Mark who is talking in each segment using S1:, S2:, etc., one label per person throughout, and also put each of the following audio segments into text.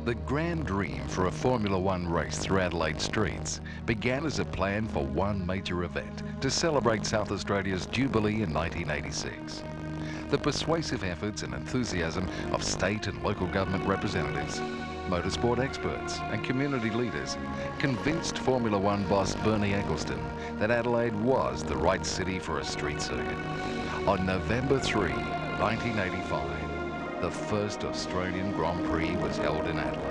S1: The grand dream for a Formula One race through Adelaide streets began as a plan for one major event to celebrate South Australia's Jubilee in 1986. The persuasive efforts and enthusiasm of state and local government representatives, motorsport experts and community leaders convinced Formula One boss Bernie Eccleston that Adelaide was the right city for a street circuit. On November 3, 1985, the first Australian Grand Prix was held in Adelaide.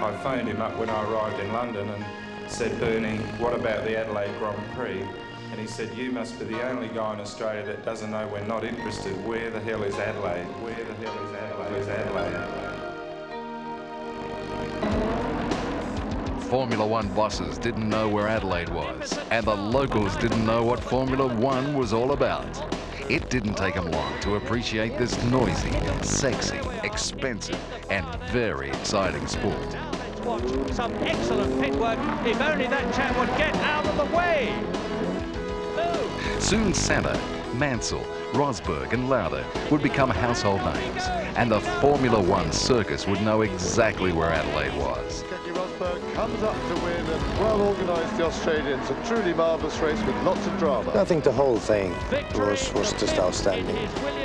S2: I phoned him up when I arrived in London and said, Bernie, what about the Adelaide Grand Prix? And he said, you must be the only guy in Australia that doesn't know we're not interested. Where the hell is Adelaide? Where the hell is Adelaide? Is Adelaide?
S1: Formula One bosses didn't know where Adelaide was, and the locals didn't know what Formula One was all about. It didn't take them long to appreciate this noisy, sexy, expensive, and very exciting sport.
S3: Watch some excellent pit work. If only that chap would get out of the way. Boom.
S1: Soon Santa, Mansell, Rosberg and Lauder would become household names, and the Formula One circus would know exactly where Adelaide was.
S4: Rosberg comes up to win, and well organised the Australians. A truly marvellous race with lots of drama.
S5: I think the whole thing was just outstanding.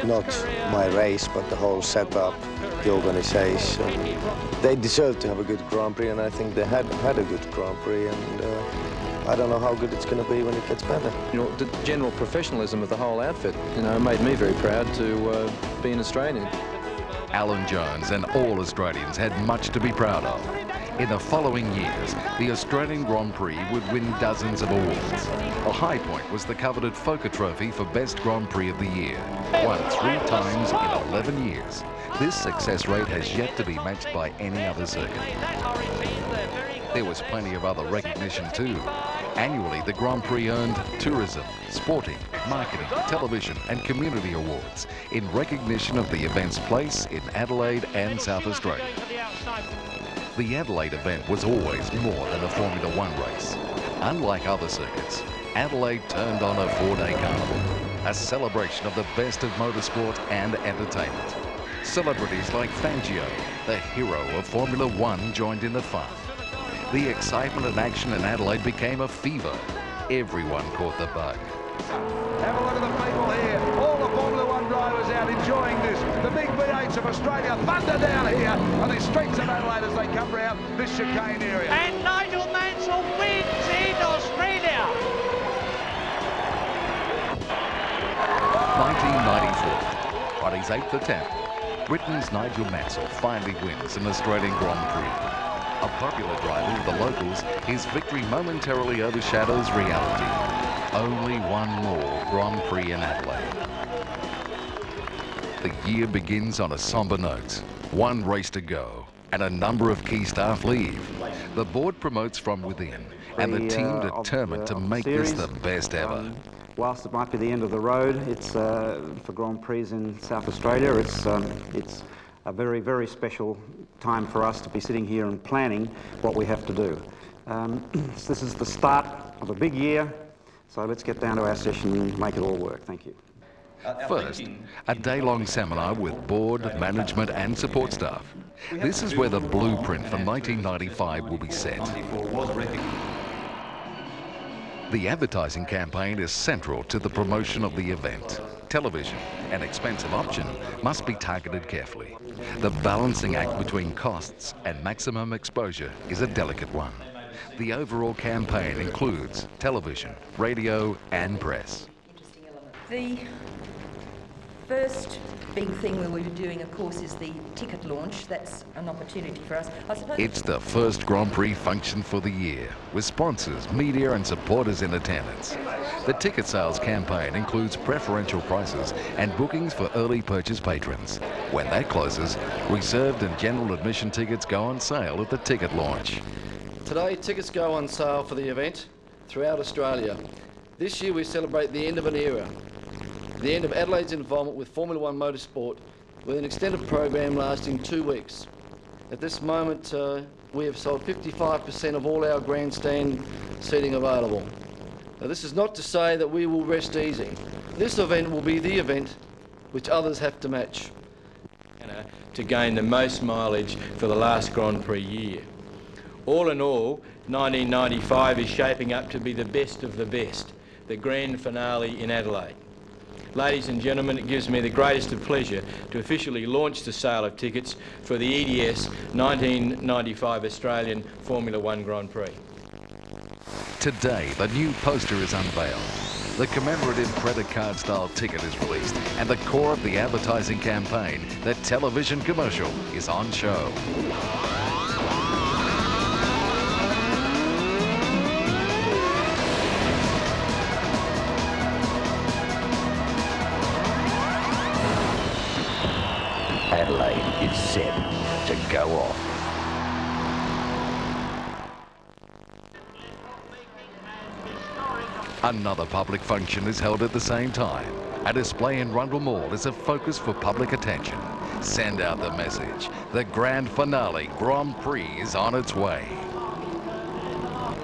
S5: Not my race, but the whole setup, the organisation. They deserve to have a good Grand Prix, and I think they had a good Grand Prix, and I don't know how good it's going to be when it gets better.
S6: You know, the general professionalism of the whole outfit, you know, made me very proud to be an Australian.
S1: Alan Jones and all Australians had much to be proud of. In the following years, the Australian Grand Prix would win dozens of awards. A high point was the coveted Fokker Trophy for Best Grand Prix of the Year, won 3 times in 11 years. This success rate has yet to be matched by any other circuit. There was plenty of other recognition too. Annually, the Grand Prix earned tourism, sporting, marketing, television and community awards in recognition of the event's place in Adelaide and South Australia. The Adelaide event was always more than a Formula One race. Unlike other circuits, Adelaide turned on a 4-day carnival, a celebration of the best of motorsport and entertainment. Celebrities like Fangio, the hero of Formula One, joined in the fun. The excitement and action in Adelaide became a fever. Everyone caught the bug.
S7: Have a look at the people here. All the Formula One drivers out enjoying this. The big V8s of Australia thunder down here on the streets of Adelaide as they come round this chicane area.
S3: And Nigel Mansell wins in Australia.
S1: 1994. On his 8th attempt, Britain's Nigel Mansell finally wins an Australian Grand Prix. A popular driver with the locals, his victory momentarily overshadows reality. Only one more Grand Prix in Adelaide. The year begins on a somber note. One race to go, and a number of key staff leave. The board promotes from within, and the team determined to make this the best ever.
S8: Whilst it might be the end of the road, it's for Grand Prix in South Australia. It's a very, very special time for us to be sitting here and planning what we have to do. This is the start of a big year, so let's get down to our session and make it all work. Thank you.
S1: First, a day-long seminar with board, management and support staff. This is where the blueprint for 1995 will be set. The advertising campaign is central to the promotion of the event. Television, an expensive option, must be targeted carefully. The balancing act between costs and maximum exposure is a delicate one. The overall campaign includes television, radio and press.
S9: The first big thing we will be doing, of course, is the ticket launch. That's an opportunity for us. I suppose
S1: it's the first Grand Prix function for the year, with sponsors, media and supporters in attendance. The ticket sales campaign includes preferential prices and bookings for early purchase patrons. When that closes, reserved and general admission tickets go on sale at the ticket launch.
S6: Today, tickets go on sale for the event throughout Australia. This year we celebrate the end of an era.
S10: the end of Adelaide's involvement with Formula One motorsport with an extended program lasting 2 weeks. At this moment, we have sold 55% of all our grandstand seating available. Now, this is not to say that we will rest easy. This event will be the event which others have to match.
S11: To gain the most mileage for the last Grand Prix year. All in all, 1995 is shaping up to be the best of the best, the grand finale in Adelaide. Ladies and gentlemen, it gives me the greatest of pleasure to officially launch the sale of tickets for the EDS 1995 Australian Formula One Grand Prix.
S1: Today, the new poster is unveiled. The commemorative credit card style ticket is released, and the core of the advertising campaign, the television commercial, is on show.
S12: Adelaide is set to go off.
S1: Another public function is held at the same time. A display in Rundle Mall is a focus for public attention. Send out the message. The grand finale Grand Prix is on its way.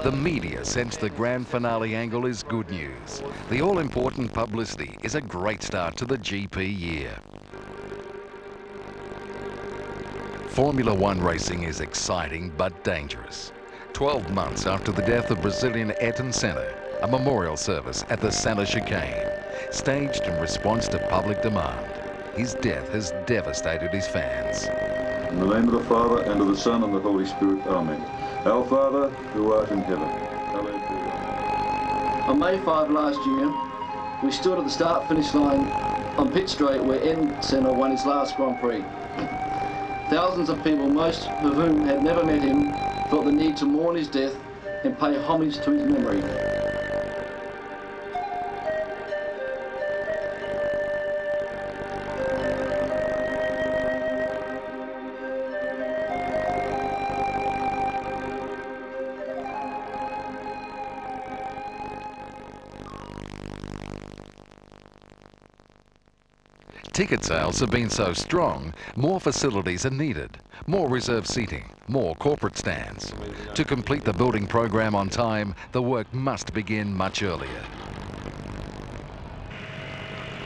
S1: The media sense the grand finale angle is good news. The all-important publicity is a great start to the GP year. Formula One racing is exciting but dangerous. 12 months after the death of Brazilian Ayrton Senna, a memorial service at the Senna chicane, staged in response to public demand. His death has devastated his fans.
S13: In the name of the Father, and of the Son, and the Holy Spirit, Amen. Our Father, who art in heaven, hallowed be thy name.
S10: On May 5 last year, we stood at the start-finish line on pit straight where Ayrton Senna won his last Grand Prix. Thousands of people, most of whom had never met him, felt the need to mourn his death and pay homage to his memory.
S1: Ticket sales have been so strong, more facilities are needed. More reserved seating, more corporate stands. To complete the building program on time, the work must begin much earlier.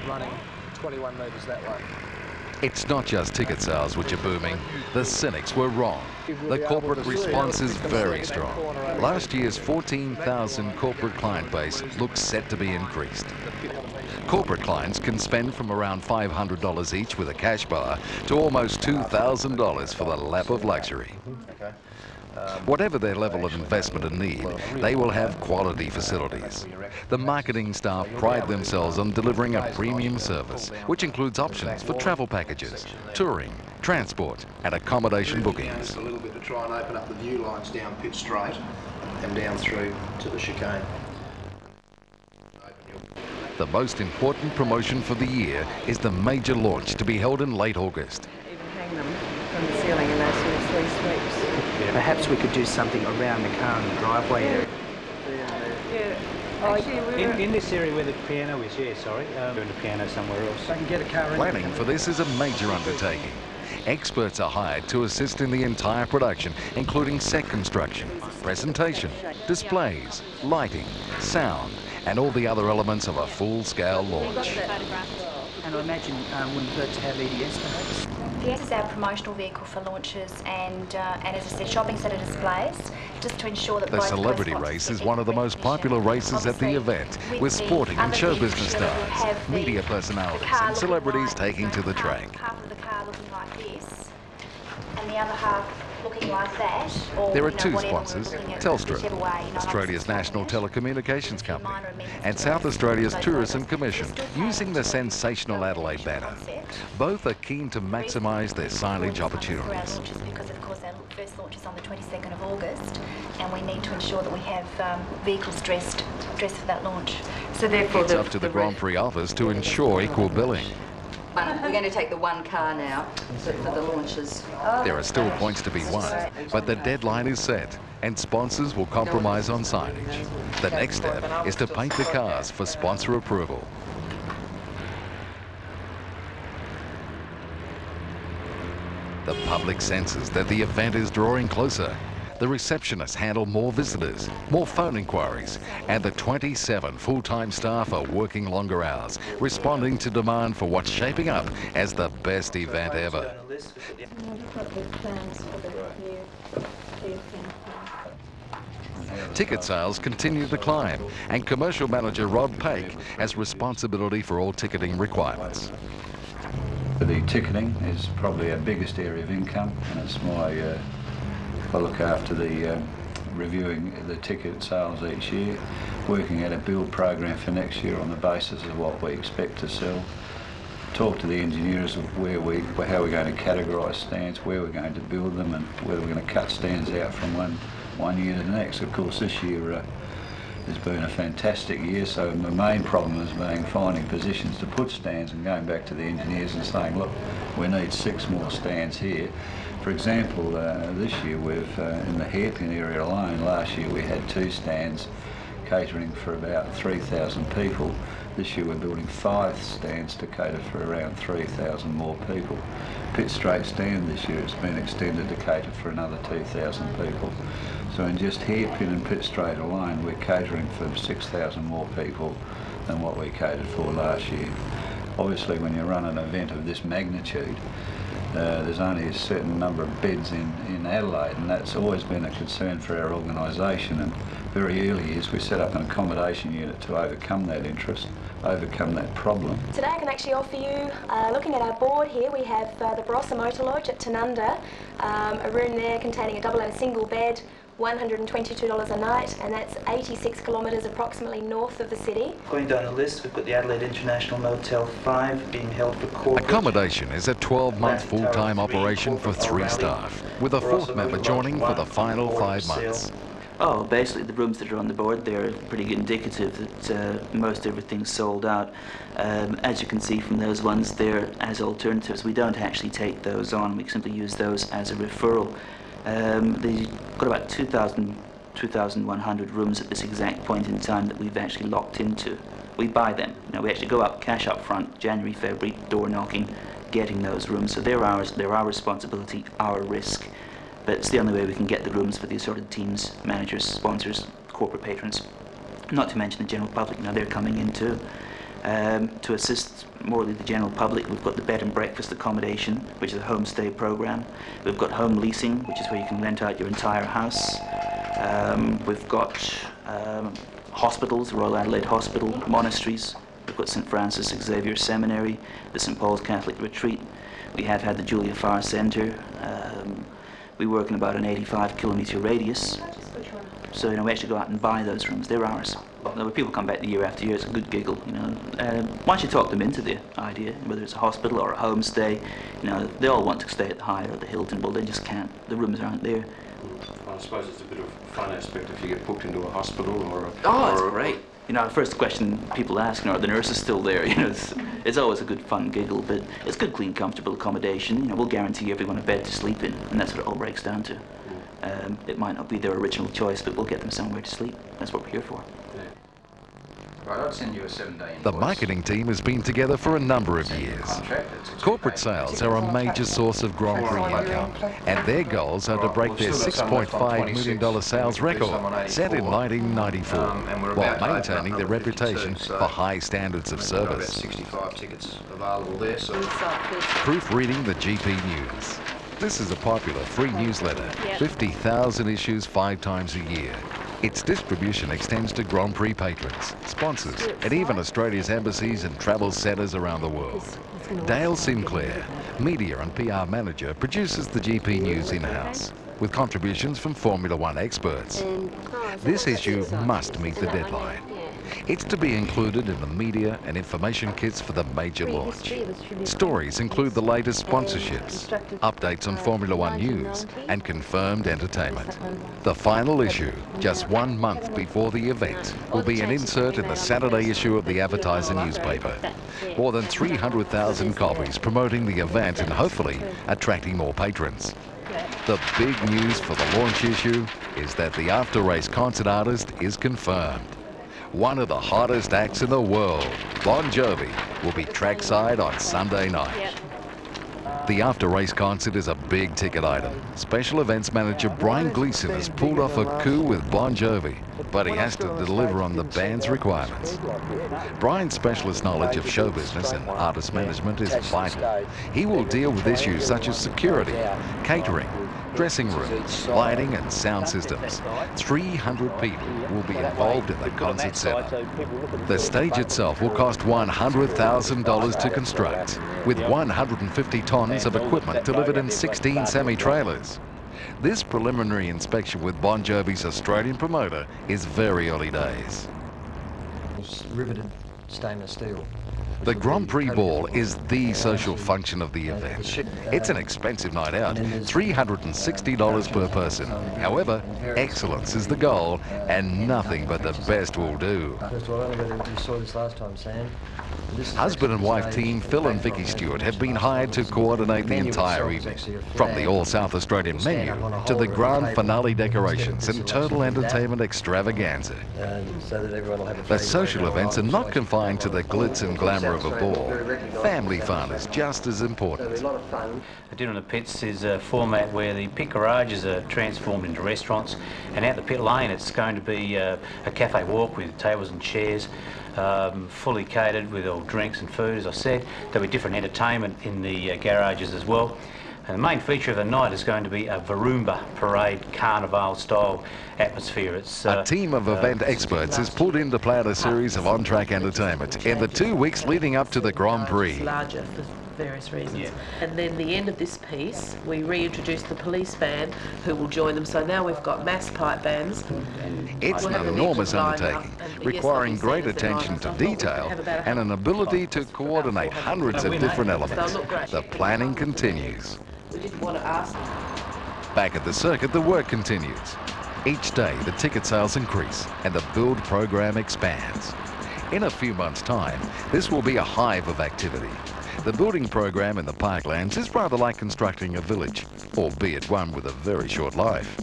S14: Running 21 metres that way.
S1: It's not just ticket sales which are booming. The cynics were wrong. The corporate response is very strong. Last year's 14,000 corporate client base looks set to be increased. Corporate clients can spend from around $500 each with a cash bar to almost $2,000 for the lap of luxury. Whatever their level of investment and need, they will have quality facilities. The marketing staff pride themselves on delivering a premium service, which includes options for travel packages, touring, transport and accommodation bookings.
S14: A little bit to try and open up the view lines down pit straight and down through to the chicane.
S1: The most important promotion for the year is the major launch to be held in late August.
S15: Even hang them from the ceiling in those sort of 3 sweeps.
S16: Yeah, perhaps we could do something around the car and the driveway area. In this area where the piano is, doing the piano somewhere else. I can get a car in.
S1: Planning for this is a major undertaking. Experts are hired to assist in the entire production, including set construction, presentation, displays, lighting, sound, and all the other elements of a full-scale launch.
S16: And I imagine wouldn't hurt to have EDS perhaps?
S17: EDS is our promotional vehicle for launches and as I said, shopping centre displays, just to ensure that
S1: the celebrity race is one of the most popular races at the event, with sporting and show business stars, media personalities and celebrities taking to the track.
S17: Half of the car looking like this, and the other half looking like that. Or,
S1: there are two sponsors, Telstra, Australia's national telecommunications company, and South Australia's Tourism Commission, using the sensational Adelaide banner. Both are keen to maximise their signage opportunities.
S17: Because of course our first launch is on the 22nd of August, and we need to ensure that we have vehicles dressed for that launch. So therefore
S1: it's up to the Grand Prix office to ensure equal billing.
S9: We're going to take the one car now for the launches.
S1: There are still points to be won, but the deadline is set and sponsors will compromise on signage. The next step is to paint the cars for sponsor approval. The public senses that the event is drawing closer. The receptionists handle more visitors, more phone inquiries, and the 27 full-time staff are working longer hours, responding to demand for what's shaping up as the best event ever. Ticket sales continue to climb, and commercial manager Rob Paik has responsibility for all ticketing requirements.
S18: The ticketing is probably our biggest area of income, and it's my I look after the reviewing the ticket sales each year, working out a build program for next year on the basis of what we expect to sell. Talk to the engineers of how we're going to categorise stands, where we're going to build them, and whether we're going to cut stands out from one year to the next. Of course, this year has been a fantastic year, so the main problem has been finding positions to put stands and going back to the engineers and saying, look, we need 6 more stands here. For example, this year we've, in the hairpin area alone, last year we had 2 stands catering for about 3,000 people. This year we're building 5 stands to cater for around 3,000 more people. Pit Straight stand this year it's been extended to cater for another 2,000 people. So in just hairpin and Pit Straight alone we're catering for 6,000 more people than what we catered for last year. Obviously when you run an event of this magnitude, there's only a certain number of beds in Adelaide, and that's always been a concern for our organisation, and very early years we set up an accommodation unit to overcome that interest, overcome that problem.
S19: Today I can actually offer you, looking at our board here, we have the Barossa Motor Lodge at Tanunda, a room there containing a double and a single bed, $122 a night, and that's 86 kilometres approximately north of the city.
S20: Going down the list, we've got the Adelaide International Motel 5 being held for corporate.
S1: Accommodation is a 12-month full-time operation for 3 staff, with a 4th member joining for the final 5 months.
S20: Oh, basically the rooms that are on the board, they're pretty indicative that most everything's sold out. As you can see from those ones there as alternatives, we don't actually take those on, we simply use those as a referral. They've got about 2,100 rooms at this exact point in time that we've actually locked into. We buy them. We actually go up cash up front, January, February, door knocking, getting those rooms. So they're ours, they're our responsibility, our risk. But it's the only way we can get the rooms for the assorted teams, managers, sponsors, corporate patrons. Not to mention the general public, they're coming in too. To assist more the general public, we've got the bed and breakfast accommodation, which is a homestay program. We've got home leasing, which is where you can rent out your entire house. We've got hospitals, Royal Adelaide Hospital, monasteries. We've got St Francis Xavier Seminary, the St Paul's Catholic Retreat. We have had the Julia Farr Centre. We work in about an 85-kilometre radius. So we actually go out and buy those rooms. They're ours. When people come back year after year, it's a good giggle. Once you talk them into the idea, whether it's a hospital or a homestay, they all want to stay at the Hyatt or the Hilton. Well, they just can't. The rooms aren't there.
S21: I suppose it's a bit of a fun aspect if you get booked into a hospital or.
S20: It's great. The first question people ask, are the nurses still there? It's always a good fun giggle, but it's good, clean, comfortable accommodation. We'll guarantee everyone a bed to sleep in, and that's what it all breaks down to. It might not be their original choice, but we'll get them somewhere to sleep. That's what we're here for.
S18: Right, I'll send you a 7-day invoice.
S1: The marketing team has been together for a number of years. Corporate sales are a major source of Grand Prix income, and their goals are to break their $6.5 million sales record set in 1994, while maintaining their reputation for high standards of service.
S14: 65 tickets available there. So
S1: Proofreading the GP News. This is a popular free newsletter, 50,000 issues 5 times a year. Its distribution extends to Grand Prix patrons, sponsors, and even Australia's embassies and travel centres around the world. Dale Sinclair, media and PR manager, produces the GP News in-house, with contributions from Formula One experts. This issue must meet the deadline. It's to be included in the media and information kits for the major launch. Stories include the latest sponsorships, updates on Formula One news, and confirmed entertainment. The final issue, just 1 month before the event, will be an insert in the Saturday issue of the Advertiser newspaper. More than 300,000 copies promoting the event and hopefully attracting more patrons. The big news for the launch issue is that the after-race concert artist is confirmed. One of the hottest acts in the world, Bon Jovi, will be trackside on Sunday night. The after-race concert is a big ticket item. Special events manager Brian Gleason has pulled off a coup with Bon Jovi, but he has to deliver on the band's requirements. Brian's specialist knowledge of show business and artist management is vital. He will deal with issues such as security, catering, dressing rooms, lighting and sound systems. 300 people will be involved in the concert centre. The stage itself will cost $100,000 to construct, with 150 tonnes of equipment delivered in 16 semi-trailers. This preliminary inspection with Bon Jovi's Australian promoter is very early days.
S2: It's riveted stainless steel.
S1: The Grand Prix Ball is the social function of the event. It's an expensive night out, $360 per person. However, excellence is the goal, and nothing but the best will do.
S2: First of all, I don't know whether you saw this last time, Sam.
S1: Husband and wife team Phil and Vicky Stewart have been hired to coordinate the entire evening, from the all-South Australian menu to the grand finale decorations and total entertainment extravaganza. The social events are not confined to the glitz and glamour of a ball. Family fun is just as important.
S16: The Dinner in the Pits is a format where the pit garages are transformed into restaurants, and out the pit lane it's going to be a cafe walk with tables and chairs, fully catered with all drinks and food, as I said. There'll be different entertainment in the garages as well. And the main feature of the night is going to be a Varumba parade, carnival-style atmosphere. It's
S1: a team of event experts has pulled in to plan a series of on-track entertainment in the 2 weeks leading up to the Grand Prix.
S22: Larger for various reasons. And then the end of this piece, we reintroduce the police band who will join them. So now we've got mass pipe bands.
S1: It's an enormous undertaking, requiring great attention to detail and an ability to coordinate hundreds of different elements. The planning continues.
S22: We didn't want to ask.
S1: Back at the circuit, the work continues. Each day, the ticket sales increase and the build program expands. In a few months' time, this will be a hive of activity. The building program in the parklands is rather like constructing a village, albeit one with a very short life.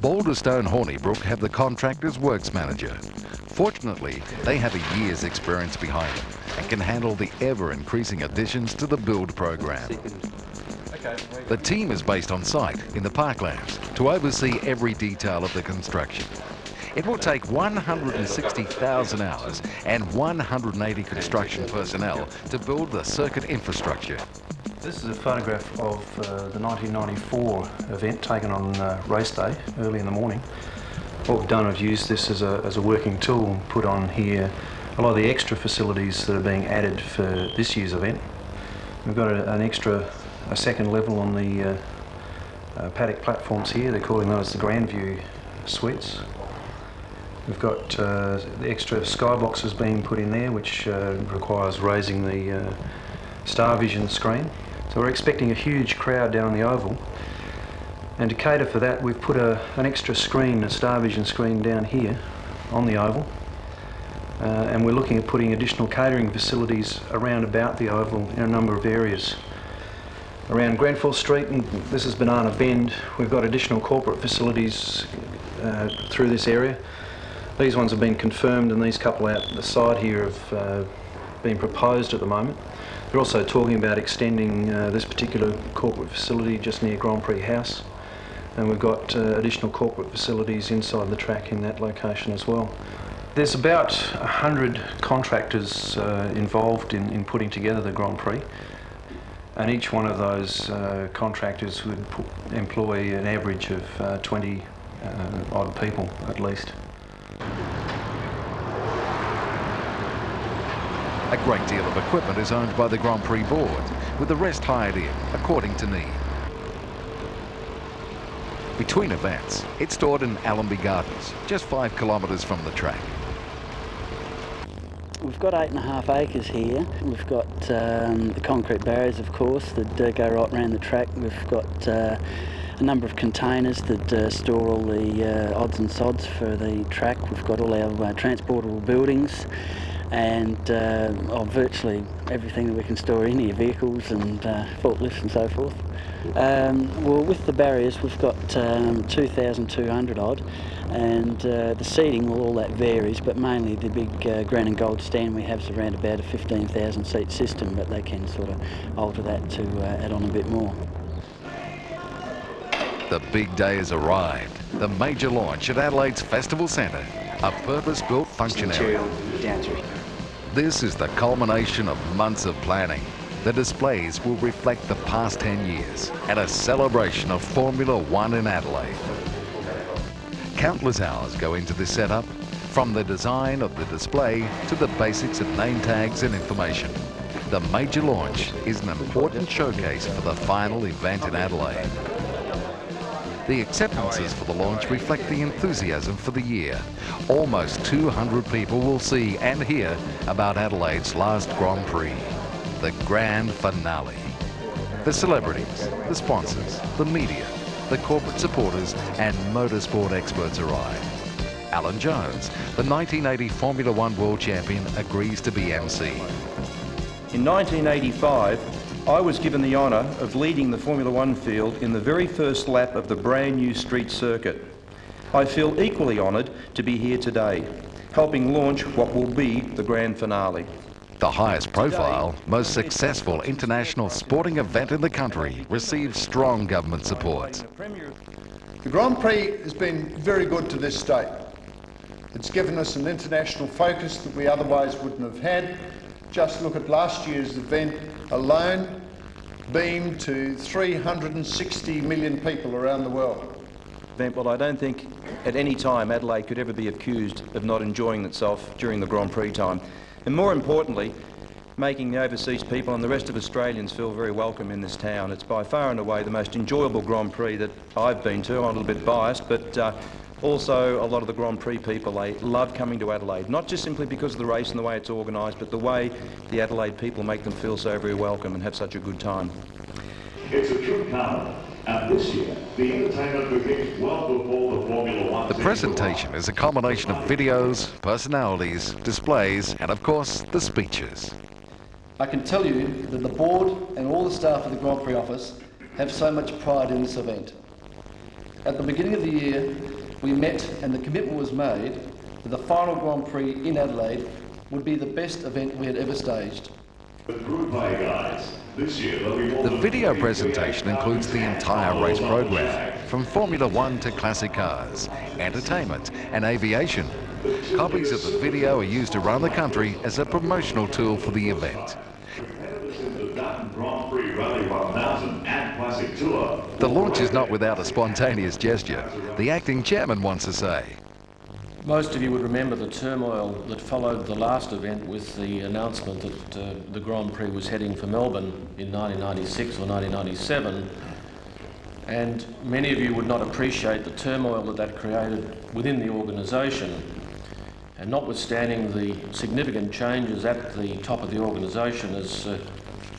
S1: Balderstone Hornibrook have the contractor's works manager. Fortunately, they have a year's experience behind them and can handle the ever-increasing additions to the build program. The team is based on site in the parklands to oversee every detail of the construction. It will take 160,000 hours and 180 construction personnel to build the circuit infrastructure.
S23: This is a photograph of the 1994 event taken on race day, early in the morning. What we've done is used this as a working tool and put on here a lot of the extra facilities that are being added for this year's event. We've got a second level on the paddock platforms here. They're calling those the Grand View suites. We've got the extra skyboxes being put in there, which requires raising the Star Vision screen. So we're expecting a huge crowd down the oval, and to cater for that we've put an extra screen, a Star Vision screen down here on the oval, and we're looking at putting additional catering facilities around about the oval in a number of areas. Around Grenfell Street, and this is Banana Bend, we've got additional corporate facilities through this area. These ones have been confirmed, and these couple out the side here have been proposed at the moment. They're also talking about extending this particular corporate facility just near Grand Prix House, and we've got additional corporate facilities inside the track in that location as well. There's about 100 contractors involved in putting together the Grand Prix, and each one of those contractors would employ an average of 20 odd people at least.
S1: A great deal of equipment is owned by the Grand Prix Board, with the rest hired in, according to need. Between events, it's stored in Allenby Gardens, just 5 kilometres from the track.
S24: We've got 8.5 acres here. We've got the concrete barriers, of course, that go right around the track. We've got a number of containers that store all the odds and sods for the track. We've got all our transportable buildings. and virtually everything that we can store in here, vehicles and forklifts and so forth. Well, with the barriers we've got 2,200 odd, and the seating, well, all that varies, but mainly the big green and gold stand we have is around about a 15,000 seat system, but they can sort of alter that to add on a bit more.
S1: The big day has arrived. The major launch at Adelaide's Festival Centre, a purpose-built function area. This is the culmination of months of planning. The displays will reflect the past 10 years and a celebration of Formula One in Adelaide. Countless hours go into this setup, from the design of the display to the basics of name tags and information. The major launch is an important showcase for the final event in Adelaide. The acceptances for the launch reflect the enthusiasm for the year. Almost 200 people will see and hear about Adelaide's last Grand Prix, the grand finale. The celebrities, the sponsors, the media, the corporate supporters and motorsport experts arrive. Alan Jones, the 1980 Formula One World Champion, agrees to be MC.
S3: In 1985, I was given the honour of leading the Formula One field in the very first lap of the brand new street circuit. I feel equally honoured to be here today, helping launch what will be the grand finale.
S1: The highest profile, most successful international sporting event in the country receives strong government support.
S4: The Grand Prix has been very good to this state. It's given us an international focus that we otherwise wouldn't have had. Just look at last year's event alone, beamed to 360 million people around the world.
S3: Well, I don't think at any time Adelaide could ever be accused of not enjoying itself during the Grand Prix time. And more importantly, making the overseas people and the rest of Australians feel very welcome in this town. It's by far and away the most enjoyable Grand Prix that I've been to. I'm a little bit biased, but also a lot of the Grand Prix people, they love coming to Adelaide, not just simply because of the race and the way it's organised, but the way the Adelaide people make them feel so very welcome and have such a good time.
S5: It's a true carnival, and this year, the entertainment begins well before the Formula One.
S1: The presentation is a combination of videos, personalities, displays, and of course, the speeches.
S10: I can tell you that the board and all the staff of the Grand Prix office have so much pride in this event. At the beginning of the year, we met and the commitment was made that the final Grand Prix in Adelaide would be the best event we had ever staged.
S1: The video presentation includes the entire race program, from Formula One to classic cars, entertainment and aviation. Copies of the video are used around the country as a promotional tool for the event. The launch is not without a spontaneous gesture. The acting chairman wants to say.
S22: Most of you would remember the turmoil that followed the last event with the announcement that the Grand Prix was heading for Melbourne in 1996 or 1997. And many of you would not appreciate the turmoil that that created within the organisation. And notwithstanding the significant changes at the top of the organisation as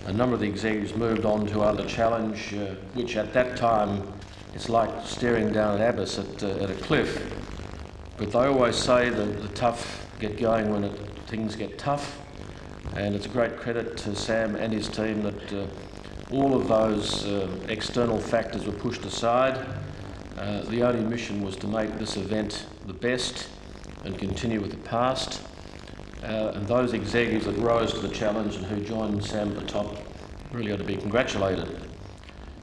S22: a number of the executives moved on to other challenge, which at that time it's like staring down an abyss at a cliff. But they always say that the tough get going when things get tough, and it's a great credit to Sam and his team that all of those external factors were pushed aside. The only mission was to make this event the best and continue with the past. And those executives that rose to the challenge and who joined Sam at the top really ought to be congratulated.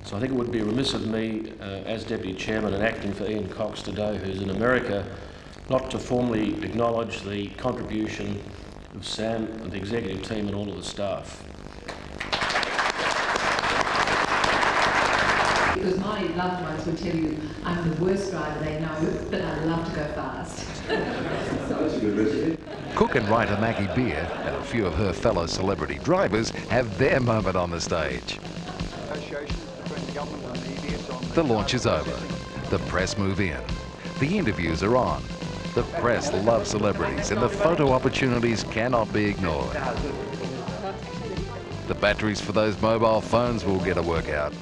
S22: So I think it would be remiss of me as Deputy Chairman and acting for Ian Cox today, who's in America, not to formally acknowledge the contribution of Sam and the executive team and all of the staff.
S7: Because my loved ones would tell you I'm the worst driver they know, but I love to go fast.
S5: That's a good message.
S1: Cook and writer Maggie Beer and a few of her fellow celebrity drivers have their moment on the stage. The launch is over. The press move in. The interviews are on. The press love celebrities and the photo opportunities cannot be ignored. The batteries for those mobile phones will get a workout.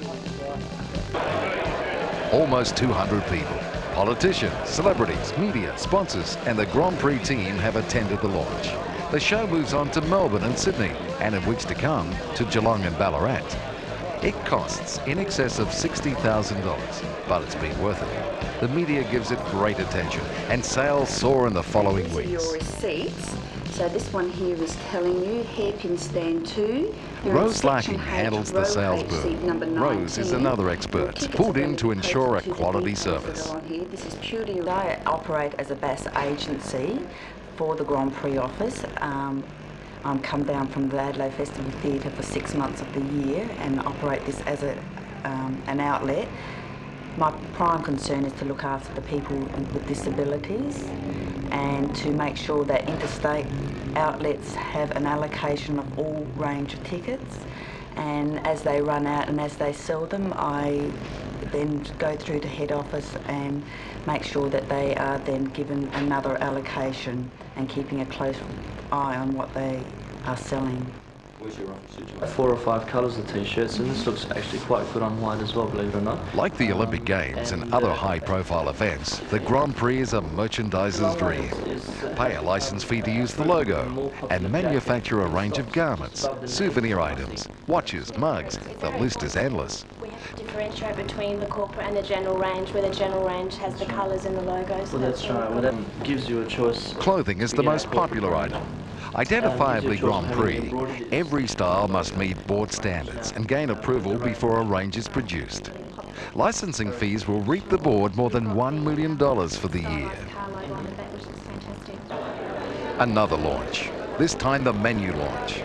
S1: Almost 200 people, politicians, celebrities, media, sponsors and the Grand Prix team have attended the launch. the show moves on to Melbourne and Sydney, and in weeks to come, to Geelong and Ballarat. It costs in excess of $60,000, but it's been worth it. The media gives it great attention, and sales soar in the following weeks.
S6: Your receipts. So this one here is telling you hairpin stand 2.
S1: Rose Larkin handles the sales boom. Rose is another expert, pulled in to ensure a quality service.
S6: This is purely.
S8: I operate as a BAS agency for the Grand Prix office. I'm come down from the Adelaide Festival Theatre for 6 months of the year and operate this as an outlet. My prime concern is to look after the people with disabilities and to make sure that interstate outlets have an allocation of all range of tickets, and as they run out and as they sell them, I then go through to head office and make sure that they are then given another allocation and keeping a close eye on what they are selling.
S11: 4 or 5 colours of t-shirts, and this looks actually quite good on white as well, believe it or not.
S1: Like the Olympic Games and other high-profile events, the Grand Prix is a merchandiser's dream. Pay a licence fee to use the logo and manufacture a range of garments, souvenir items, watches, mugs. The list is endless.
S12: We have to differentiate between the corporate and the general range, where the general range has the colours and the logos.
S11: Well, that's right. Well, that gives you a choice.
S1: Clothing is the most popular item. Identifiably Grand Prix, every style must meet board standards and gain approval before a range is produced. Licensing fees will reap the board more than $1 million for the year. Another launch, this time the menu launch.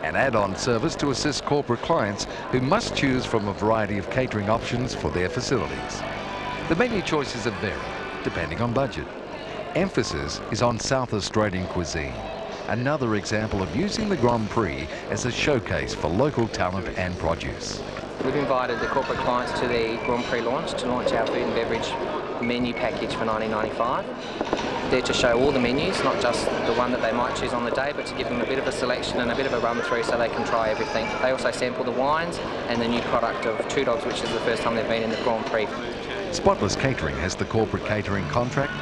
S1: An add-on service to assist corporate clients who must choose from a variety of catering options for their facilities. The menu choices are varied, depending on budget. Emphasis is on South Australian cuisine. Another example of using the Grand Prix as a showcase for local talent and produce.
S25: We've invited the corporate clients to the Grand Prix launch to launch our food and beverage menu package for $19.95. There to show all the menus, not just the one that they might choose on the day, but to give them a bit of a selection and a bit of a run through so they can try everything. They also sample the wines and the new product of Two Dogs, which is the first time they've been in the Grand Prix.
S1: Spotless Catering has the corporate catering contract.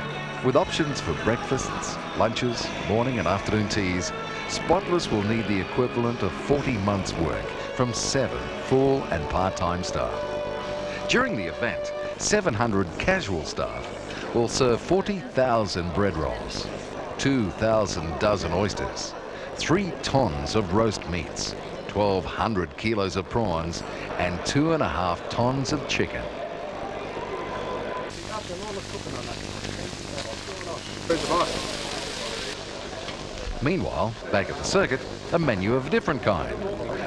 S1: With options for breakfasts, lunches, morning and afternoon teas, Spotless will need the equivalent of 40 months' work from 7 full and part-time staff. During the event, 700 casual staff will serve 40,000 bread rolls, 2,000 dozen oysters, 3 tons of roast meats, 1,200 kilos of prawns, and 2.5 tons of chicken. Meanwhile, back at the circuit, a menu of a different kind.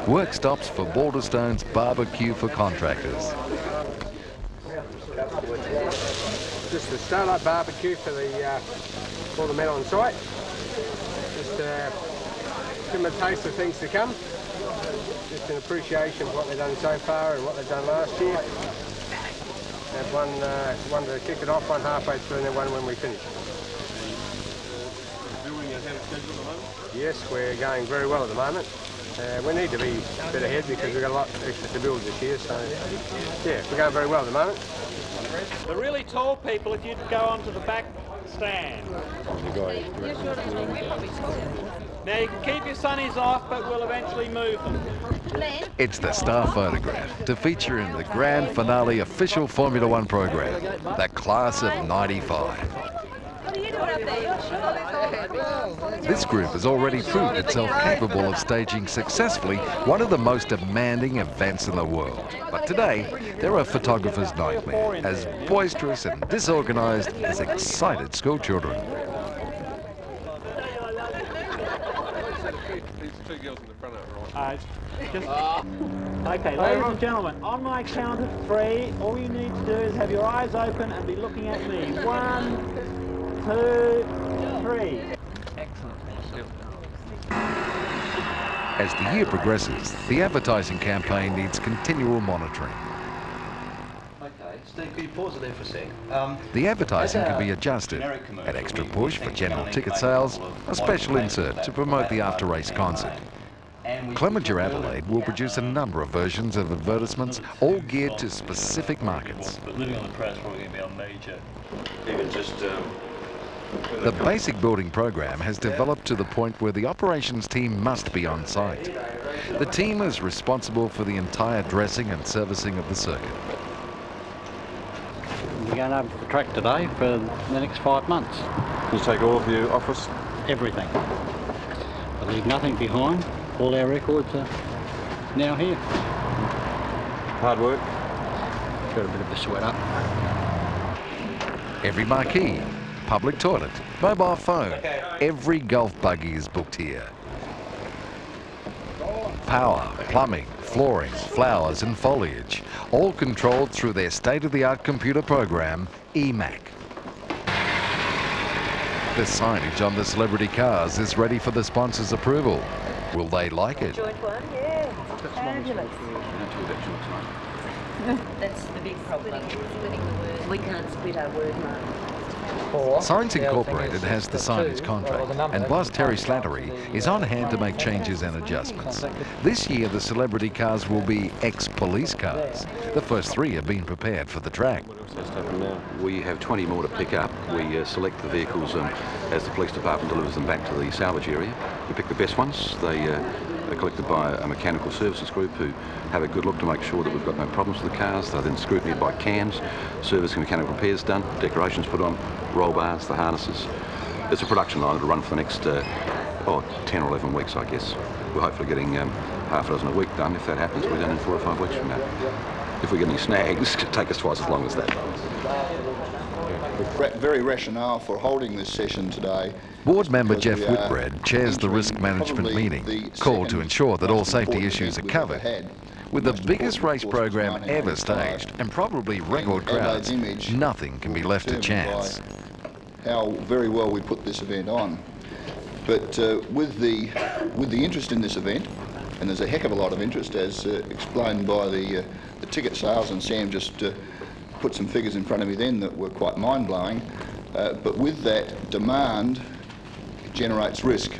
S1: Work stops for Balderstone's barbecue for contractors.
S26: Just a starlight barbecue for the men on site. Just give them a taste of things to come. Just an appreciation of what they've done so far and what they've done last year. Have one to kick it off, one halfway through, and then one when we finish. Yes, we're going very well at the moment. We need to be a bit ahead because we've got a lot extra to build this year, so yeah, we're going very well at the moment.
S27: The really tall people, if you'd go onto the back stand. Now you can keep your sunnies off, but we'll eventually move them.
S1: It's the star photograph to feature in the grand finale official Formula One program, the class of '95. This group has already proved itself capable of staging successfully one of the most demanding events in the world. But today, they're a photographer's nightmare, as boisterous and disorganized as excited schoolchildren.
S27: Okay, ladies and gentlemen, on my count of 3, all you need to do is have your eyes open and be looking at me. 1, 2, 3. Excellent.
S1: As the year progresses, the advertising campaign needs continual monitoring.
S11: Okay, Steve, could you pause it there for a sec?
S1: The advertising can be adjusted. An extra push for general ticket sales, a special insert to promote the after-race concert. Clemenger Adelaide will produce a number of versions of advertisements, all geared to specific markets.
S28: But living on the crowd's probably going to be our major.
S21: Even just
S1: The basic building program has developed to the point where the operations team must be on site. The team is responsible for the entire dressing and servicing of the circuit.
S27: We're going over to the track today for the next 5 months.
S21: You take all of your office?
S27: Everything. I leave nothing behind. All our records are now here.
S21: Hard work?
S27: Got a bit of a sweat up.
S1: Every marquee, public toilet, mobile phone, every golf buggy is booked here. Power, plumbing, flooring, flowers and foliage, all controlled through their state-of-the-art computer program, EMAC. The signage on the celebrity cars is ready for the sponsors' approval. Will they like it?
S9: Joint one, yeah. Fabulous. That's the big problem. We can't split our word mark.
S1: Science Incorporated has the signage contract, and boss Terry Slattery is on hand to make changes and adjustments. This year the celebrity cars will be ex-police cars. The first 3 have been prepared for the track.
S13: We have 20 more to pick up. We select the vehicles as the police department delivers them back to the salvage area. We pick the best ones. They are collected by a mechanical services group who have a good look to make sure that we've got no problems with the cars. They're then scrutinied by CAMs, service and mechanical repairs done, decorations put on, roll bars, the harnesses. It's a production line that will run for the next 10 or 11 weeks, I guess. We're hopefully getting half a dozen a week done. If that happens, we're done in 4 or 5 weeks from now. If we get any snags, it take us twice as long as that.
S15: The very rationale for holding this session today.
S1: Board member Jeff Whitbread chairs the risk management meeting, called to ensure that all safety issues are covered. With the biggest race program ever staged and probably record crowds, nothing can be left to chance.
S15: How very well we put this event on. But with the interest in this event, and there's a heck of a lot of interest as explained by the ticket sales, and Sam just put some figures in front of me then that were quite mind-blowing, but with that demand generates risk.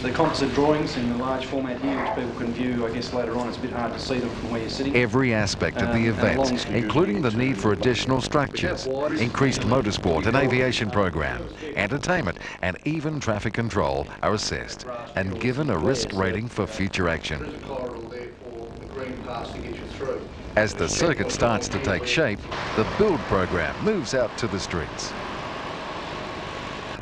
S23: The composite drawings in the large format here, which people can view, I guess, later on, it's a bit hard to see them from where you're sitting.
S1: Every aspect of the event, including the need for additional structures, increased motorsport and aviation program, entertainment and even traffic control are assessed and given a risk rating for future action. As the circuit starts to take shape, the build program moves out to the streets.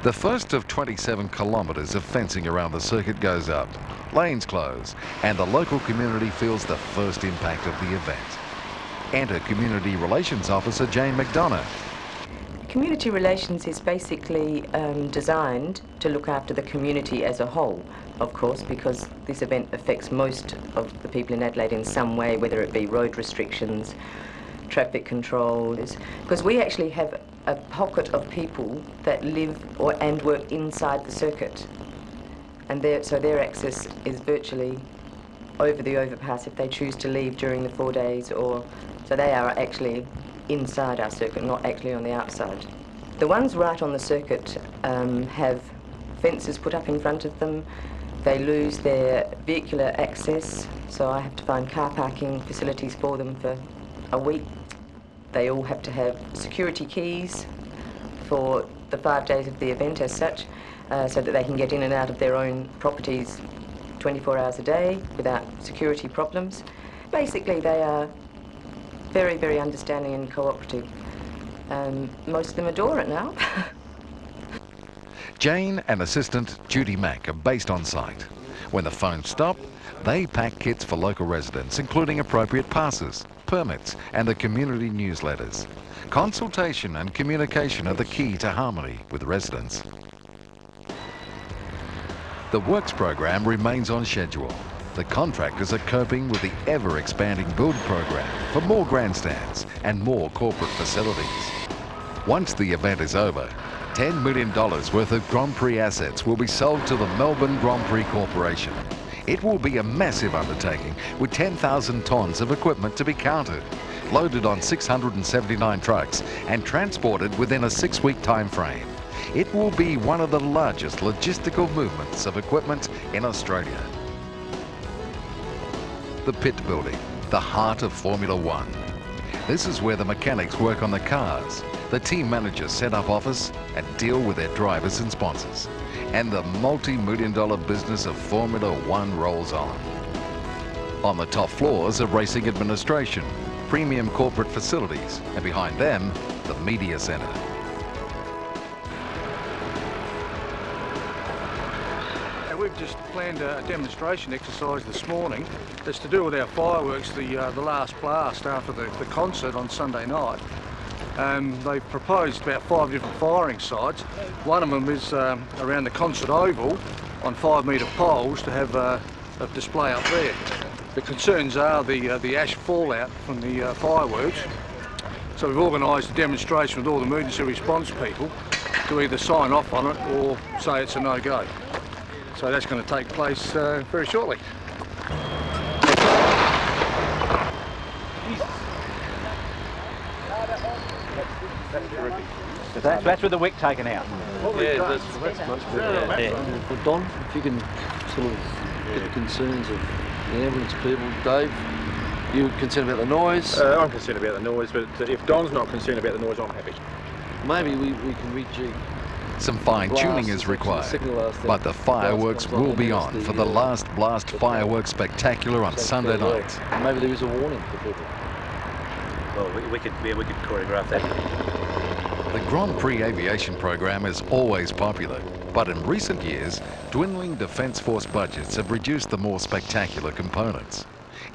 S1: The first of 27 kilometres of fencing around the circuit goes up, lanes close, and the local community feels the first impact of the event. Enter Community Relations Officer Jane McDonough.
S17: Community relations is basically designed to look after the community as a whole, of course, because this event affects most of the people in Adelaide in some way, whether it be road restrictions, traffic controls, because we actually have a pocket of people that live and work inside the circuit, and so their access is virtually over the overpass if they choose to leave during the 4 days, or so they are actually inside our circuit, not actually on the outside. The ones right on the circuit have fences put up in front of them. They lose their vehicular access, so I have to find car parking facilities for them for a week. They all have to have security keys for the 5 days of the event as such, so that they can get in and out of their own properties 24 hours a day without security problems. Basically, they are very, very understanding and cooperative. Most of them adore it now.
S1: Jane and assistant Judy Mack are based on site. When the phones stop, they pack kits for local residents, including appropriate passes, permits and the community newsletters. Consultation and communication are the key to harmony with residents. The works program remains on schedule. The contractors are coping with the ever-expanding build program for more grandstands and more corporate facilities. Once the event is over, $10 million worth of Grand Prix assets will be sold to the Melbourne Grand Prix Corporation. It will be a massive undertaking with 10,000 tonnes of equipment to be counted, loaded on 679 trucks and transported within a 6-week time frame. It will be one of the largest logistical movements of equipment in Australia. The pit building, the heart of Formula One. This is where the mechanics work on the cars, The team managers set up office and deal with their drivers and sponsors. And the multi-million-dollar business of Formula One rolls on. On the top floors of racing administration, premium corporate facilities, and behind them, the media centre.
S2: We've just planned a demonstration exercise this morning. It's to do with our fireworks, the last blast after the concert on Sunday night. They've proposed about 5 different firing sites. One of them is around the concert oval on 5-metre poles to have a display up there. The concerns are the ash fallout from the fireworks. So we've organised a demonstration with all the emergency response people to either sign off on it or say it's a no-go. So that's going to take place very shortly.
S27: That's with the wick taken out.
S22: Yeah, that's much better. Yeah. Well, Don, if you can sort of get the concerns of the ambulance people. Dave, you concerned about the noise?
S21: I'm concerned about the noise, but if Don's not concerned about the noise, I'm happy.
S22: Maybe we can rejig.
S1: Some fine-tuning is required, but the fireworks will be on for the last blast fireworks spectacular on Sunday night.
S22: Maybe there is a warning for people.
S21: Well, we could choreograph that.
S1: The Grand Prix aviation program is always popular, but in recent years, dwindling Defence Force budgets have reduced the more spectacular components.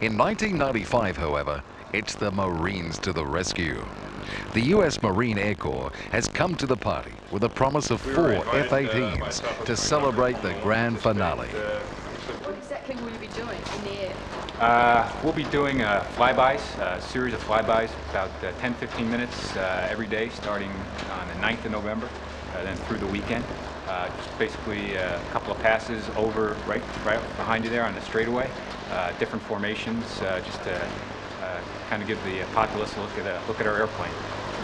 S1: In 1995, however, it's the Marines to the rescue. The US Marine Air Corps has come to the party with a promise of 4 F-18s to celebrate the grand finale.
S14: What exactly will you be doing in the air?
S16: We'll be doing flybys, a series of flybys, about 10-15 minutes every day, starting on the 9th of November, then through the weekend. Just basically a couple of passes over right behind you there on the straightaway, different formations, just to kind of give the populace a look at our airplane.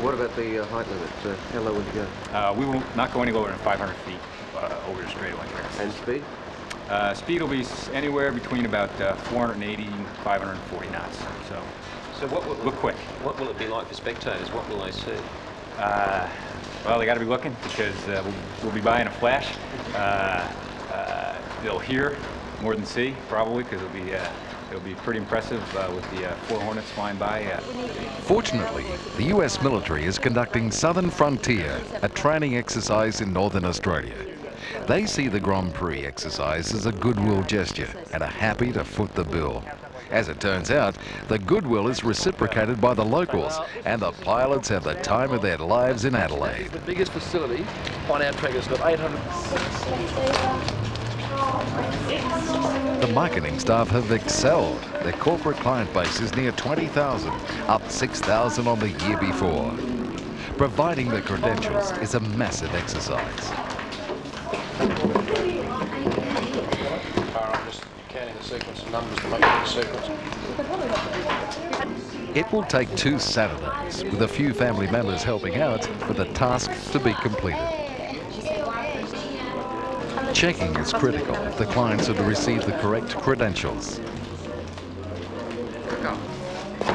S22: What about the height limit? How low will you go?
S16: We will not go any lower than 500 feet over the straightaway.
S22: And speed?
S16: Speed will be anywhere between about 480 and 540 knots. So
S21: what will
S16: look quick.
S21: What will it be like for spectators? What will they see?
S16: Well, they got to be looking because we'll be buying a flash. They'll hear more than see, probably, because it'll be pretty impressive with the 4 Hornets flying by.
S1: Fortunately, the US military is conducting Southern Frontier, a training exercise in Northern Australia. They see the Grand Prix exercise as a goodwill gesture and are happy to foot the bill. As it turns out, the goodwill is reciprocated by the locals, and the pilots have the time of their lives in Adelaide.
S22: The biggest facility on our track has got 800.
S1: The marketing staff have excelled. Their corporate client base is near 20,000, up 6,000 on the year before. Providing the credentials is a massive exercise.
S21: I'm just counting the sequence of numbers to make the sequence.
S1: It will take 2 Saturdays, with a few family members helping out for the task to be completed. Checking is critical if the clients are to receive the correct credentials.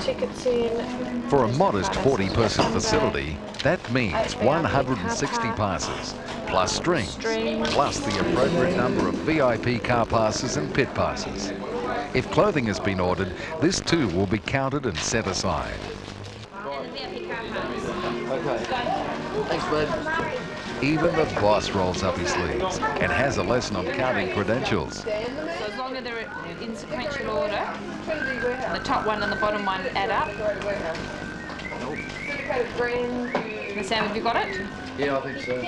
S12: Tickets in.
S1: For a modest 40-person facility, that means 160 passes, plus strings, plus the appropriate number of VIP car passes and pit passes. If clothing has been ordered, this too will be counted and set aside.
S22: Okay. Thanks, bud.
S1: Even the boss rolls up his sleeves and has a lesson on counting credentials.
S18: So as long as they're in sequential order, the top one and the bottom one add up. Sam, have you got it?
S22: Yeah, I think so.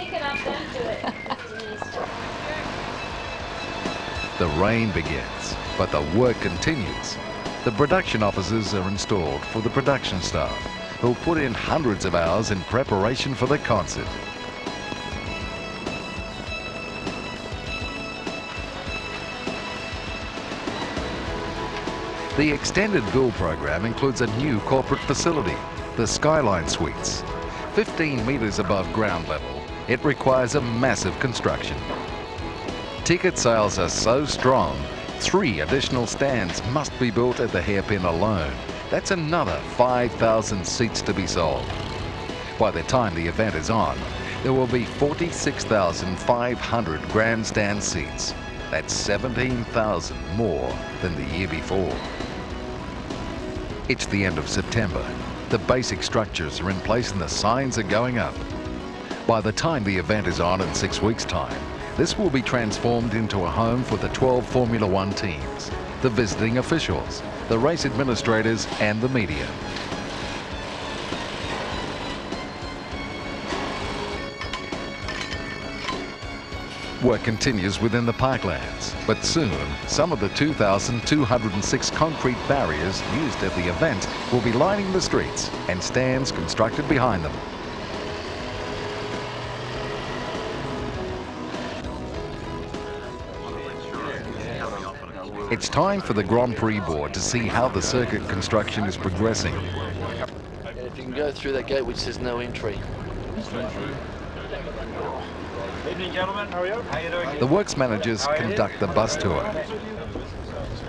S1: The rain begins, but the work continues. The production officers are installed for the production staff, who'll put in hundreds of hours in preparation for the concert. The extended build program includes a new corporate facility, the Skyline Suites. 15 metres above ground level, it requires a massive construction. Ticket sales are so strong, 3 additional stands must be built at the hairpin alone. That's another 5,000 seats to be sold. By the time the event is on, there will be 46,500 grandstand seats. That's 17,000 more than the year before. It's the end of September. The basic structures are in place and the signs are going up. By the time the event is on in 6 weeks' time, this will be transformed into a home for the 12 Formula One teams, the visiting officials, the race administrators and the media. Work continues within the parklands, but soon some of the 2,206 concrete barriers used at the event will be lining the streets and stands constructed behind them. It's time for the Grand Prix Board to see how the circuit construction is progressing.
S11: And if you can go through that gate which says no entry.
S27: Evening, gentlemen. How are you? How you doing?
S1: The works managers conduct the bus tour.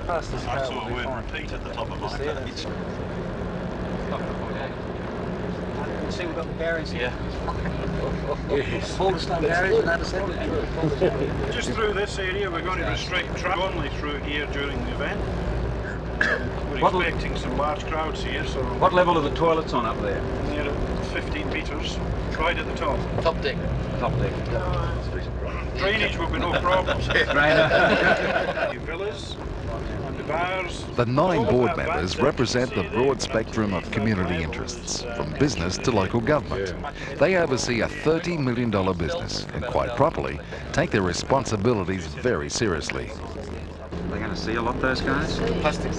S27: Past this car will be fine.
S21: Repeat at the top of my page.
S27: See, we've got the barriers here.
S21: Yes.
S27: All the stone barriers and that assembly.
S21: Just through this area, we're going to restrict traffic only through here during the event. We're expecting some large crowds here, so...
S27: What level are the toilets on up there?
S21: Near at 15 metres, right at the top.
S11: Top deck.
S27: Top deck.
S21: Drainage will be no problems. The villas, the bars...
S1: The 9 board members represent the broad spectrum of community interests, from business to local government. They oversee a $30 million business and, quite properly, take their responsibilities very seriously.
S27: They're going to see a lot, those guys?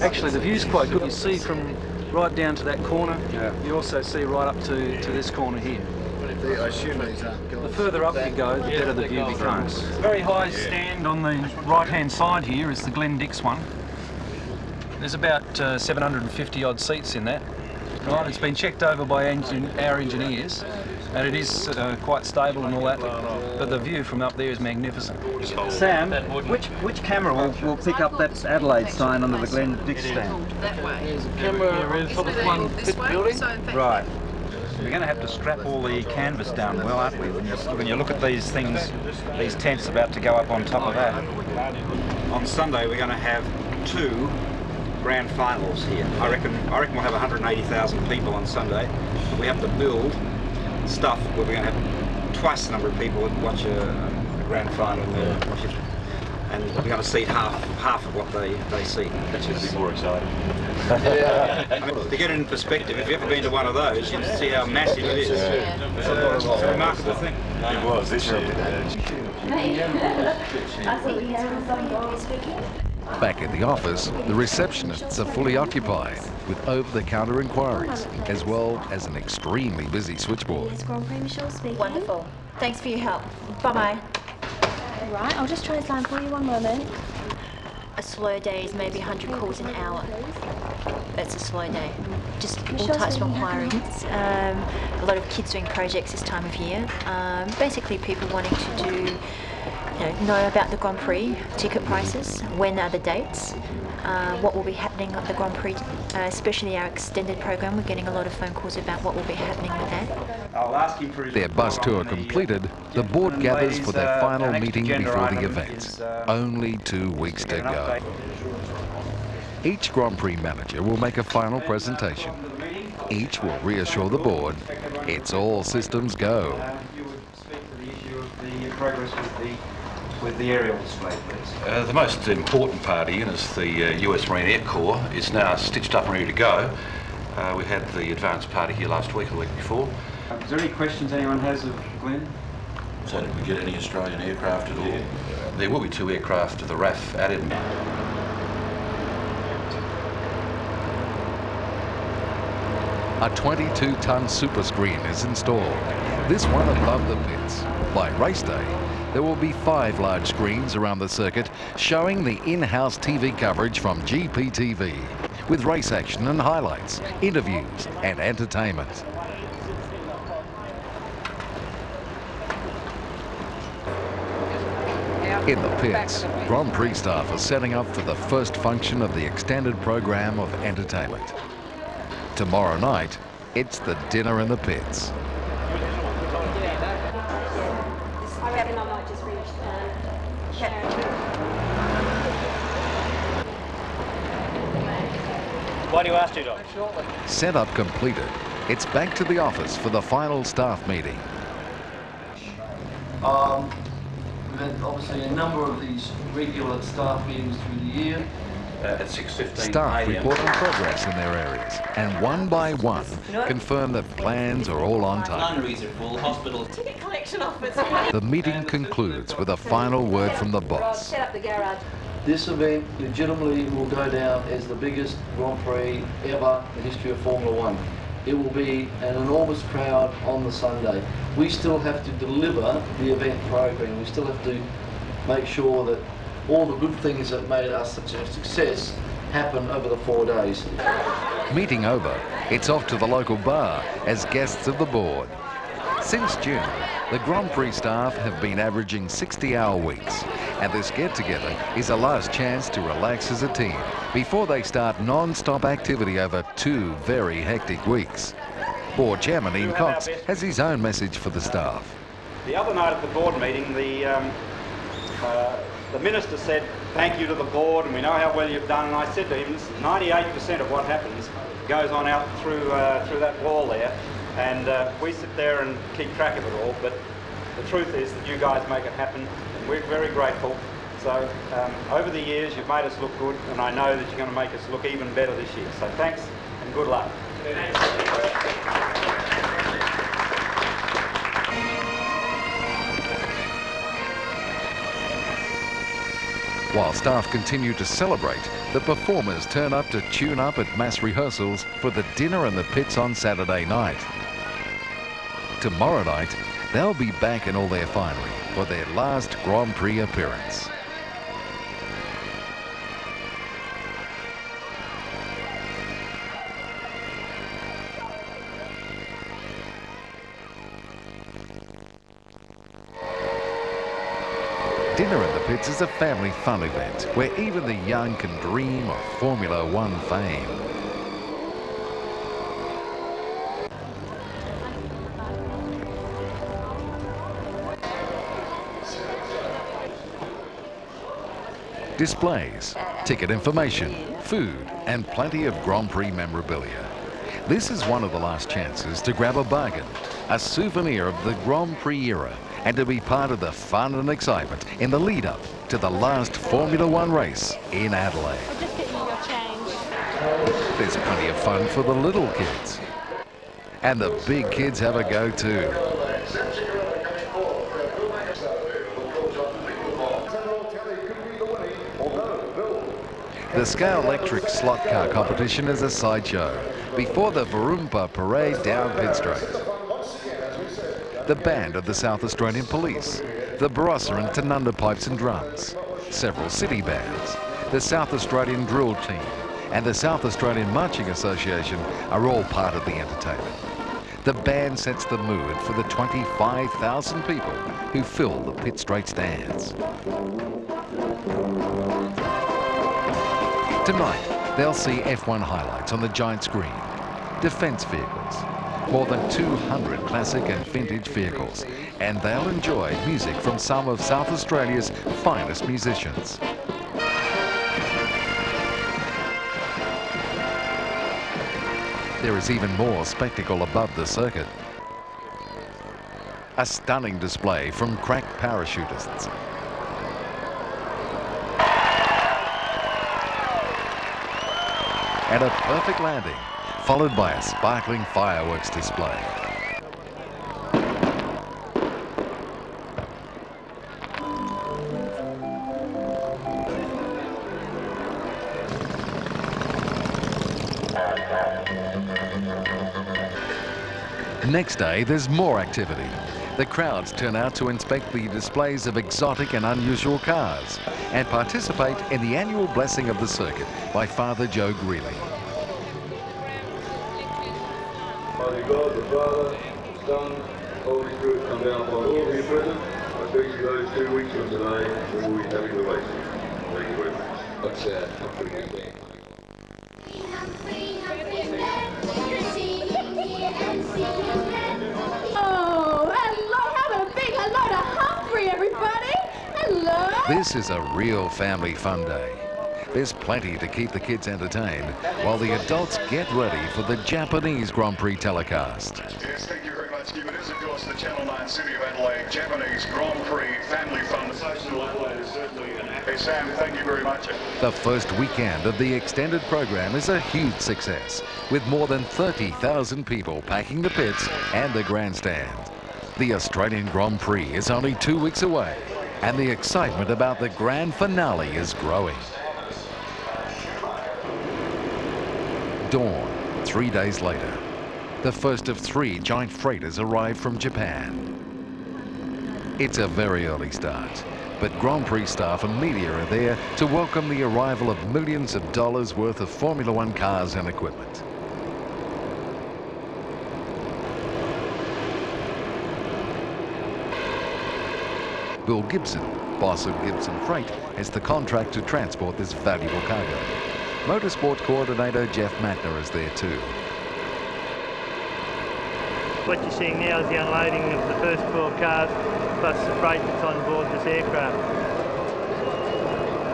S27: Actually, the view's quite good. You see from right down to that corner. Yeah. You also see right up to this corner here. The further up you go, the better the view becomes. Very high stand on the right-hand side here is the Glen Dix one. There's about 750 odd seats in that. Right, it's been checked over by our engineers, and it is quite stable and all that, but the view from up there is magnificent. Sam, which camera will pick up that Adelaide sign under the Glen Dix stand?
S14: That way.
S27: There's a camera for the one pit building. Right. We're going to have to strap all the canvas down well, aren't we? When you look at these things, these tents about to go up on top of that.
S3: On Sunday we're going to have 2 grand finals here. I reckon we'll have 180,000 people on Sunday. We have to build stuff where we're going to have twice the number of people that watch a grand final. And we're going to see half of what they see.
S21: That should be more exciting.
S3: Yeah. I mean, to get it in perspective, if you've ever been to one of those, you can see how massive it is. It's a remarkable thing.
S21: It was this year.
S1: Back in the office, the receptionists are fully occupied with over-the-counter inquiries, as well as an extremely busy switchboard.
S12: Grand Prix, Michelle speaking. Wonderful. Thanks for your help. Bye-bye. Right, I'll just translate for you, one moment. A slow day is maybe 100 calls an hour. That's a slow day. Just all types of inquiries. A lot of kids doing projects this time of year. Basically people wanting to do, know about the Grand Prix, ticket prices, when are the dates, what will be happening at the Grand Prix, especially our extended program. We're getting a lot of phone calls about what will be happening with that.
S3: I'll ask him for his
S1: Their bus tour completed, the board gathers for their final meeting before the event. Only 2 weeks to go. Each Grand Prix manager will make a final presentation. Each will reassure the board it's all systems go.
S3: You would speak to the issue of the progress with the aerial display, please.
S13: The most important part, Ian, is the US Marine Air Corps is now stitched up and ready to go. We had the advance party here last week or the week before.
S3: Is there any questions anyone has of Glenn?
S21: So did we get any Australian aircraft at all?
S13: There will be 2 aircraft to the RAF added.
S1: A 22-ton super screen is installed, this one above the pits. By race day, there will be 5 large screens around the circuit showing the in-house TV coverage from GPTV, with race action and highlights, interviews and entertainment. In the pits, Grand Prix staff are setting up for the first function of the extended program of entertainment. Tomorrow night, it's the dinner in the pits.
S27: Why do you ask, Doc?
S1: Setup completed. It's back to the office for the final staff meeting.
S11: We've had obviously a number of these regular staff meetings through the year. At 6:15
S1: Staff report on progress in their areas and one by one confirm that plans are all on time.
S27: Laundries are full, hospitals.
S12: Ticket collection office.
S1: The meeting concludes with a final word from the boss.
S12: Set up the garage.
S11: This event legitimately will go down as the biggest Grand Prix ever in the history of Formula One. It will be an enormous crowd on the Sunday. We still have to deliver the event program. We still have to make sure that all the good things that made us such a success happen over the 4 days.
S1: Meeting over, it's off to the local bar as guests of the board. Since June, the Grand Prix staff have been averaging 60-hour weeks, and this get-together is a last chance to relax as a team before they start non-stop activity over 2 very hectic weeks. Board Chairman Ian Cox has his own message for the staff.
S3: The other night at the board meeting, the Minister said, thank you to the board, and we know how well you've done, and I said to him, 98% of what happens goes on out through that wall there, and we sit there and keep track of it all, but the truth is that you guys make it happen, and we're very grateful. So over the years you've made us look good, and I know that you're going to make us look even better this year. So thanks and good luck.
S1: While staff continue to celebrate, the performers turn up to tune up at mass rehearsals for the dinner in the pits on Saturday night. Tomorrow night, they'll be back in all their finery for their last Grand Prix appearance. Dinner in the Pits is a family fun event where even the young can dream of Formula One fame. Displays, ticket information, food, and plenty of Grand Prix memorabilia. This is one of the last chances to grab a bargain, a souvenir of the Grand Prix era, and to be part of the fun and excitement in the lead-up to the last Formula One race in Adelaide.
S12: I'll just get you your change.
S1: There's plenty of fun for the little kids. And the big kids have a go too. The Scale Electric slot car competition is a sideshow before the Varumpa parade down Pit Straight. The band of the South Australian Police, the Barossa and Tanunda Pipes and Drums, several city bands, the South Australian Drill Team and the South Australian Marching Association are all part of the entertainment. The band sets the mood for the 25,000 people who fill the Pit Straight stands. Tonight, they'll see F1 highlights on the giant screen, defence vehicles, more than 200 classic and vintage vehicles, and they'll enjoy music from some of South Australia's finest musicians. There is even more spectacle above the circuit. A stunning display from crack parachutists. And a perfect landing, followed by a sparkling fireworks display. Next day, there's more activity. The crowds turn out to inspect the displays of exotic and unusual cars and participate in the annual blessing of the circuit by Father Joe Greeley.
S4: Mighty God, the Father, the Son, the Holy Spirit come down upon all of you present. I speak to those 2 weeks from today we will be having the racing. Thank you very much. That's a pretty good day.
S5: Oh, hello, have a big hello to Humphrey, everybody. Hello.
S1: This is a real family fun day. There's plenty to keep the kids entertained while the adults get ready for the Japanese Grand Prix telecast.
S5: Yes, thank you very much, Kim. It is, of course, the Channel 9 City of Adelaide Japanese Grand Prix Family Fun. Social Adelaide is certainly an happy. Sam, thank you very much.
S1: The first weekend of the extended program is a huge success, with more than 30,000 people packing the pits and the grandstand. The Australian Grand Prix is only 2 weeks away, and the excitement about the grand finale is growing. Dawn, 3 days later. The first of 3 giant freighters arrive from Japan. It's a very early start, but Grand Prix staff and media are there to welcome the arrival of millions of dollars worth of Formula One cars and equipment. Bill Gibson, boss of Gibson Freight, has the contract to transport this valuable cargo. Motorsport coordinator Jeff Matner is there too.
S6: What you're seeing now is the unloading of the first 12 cars plus the freight that's on board this aircraft.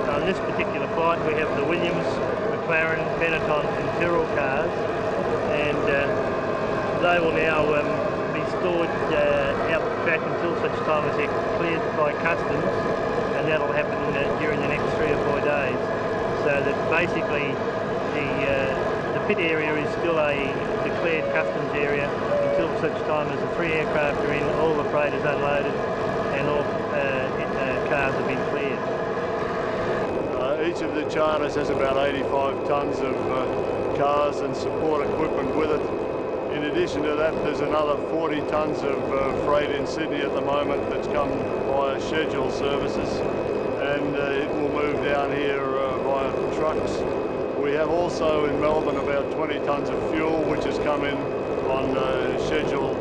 S6: So on this particular flight we have the Williams, McLaren, Benetton and Tyrrell cars, and they will now be stored out the track until such time as they're cleared by customs, and that'll happen during the next 3 or 4 days. So that basically the pit area is still a declared customs area until such time as the 3 aircraft are in, all the freight is unloaded and all cars have been cleared.
S21: Each of the charters has about 85 tonnes of cars and support equipment with it. In addition to that, there's another 40 tonnes of freight in Sydney at the moment that's come via scheduled services, and it will move down here via trucks. We have also in Melbourne about 20 tonnes of fuel which has come in on scheduled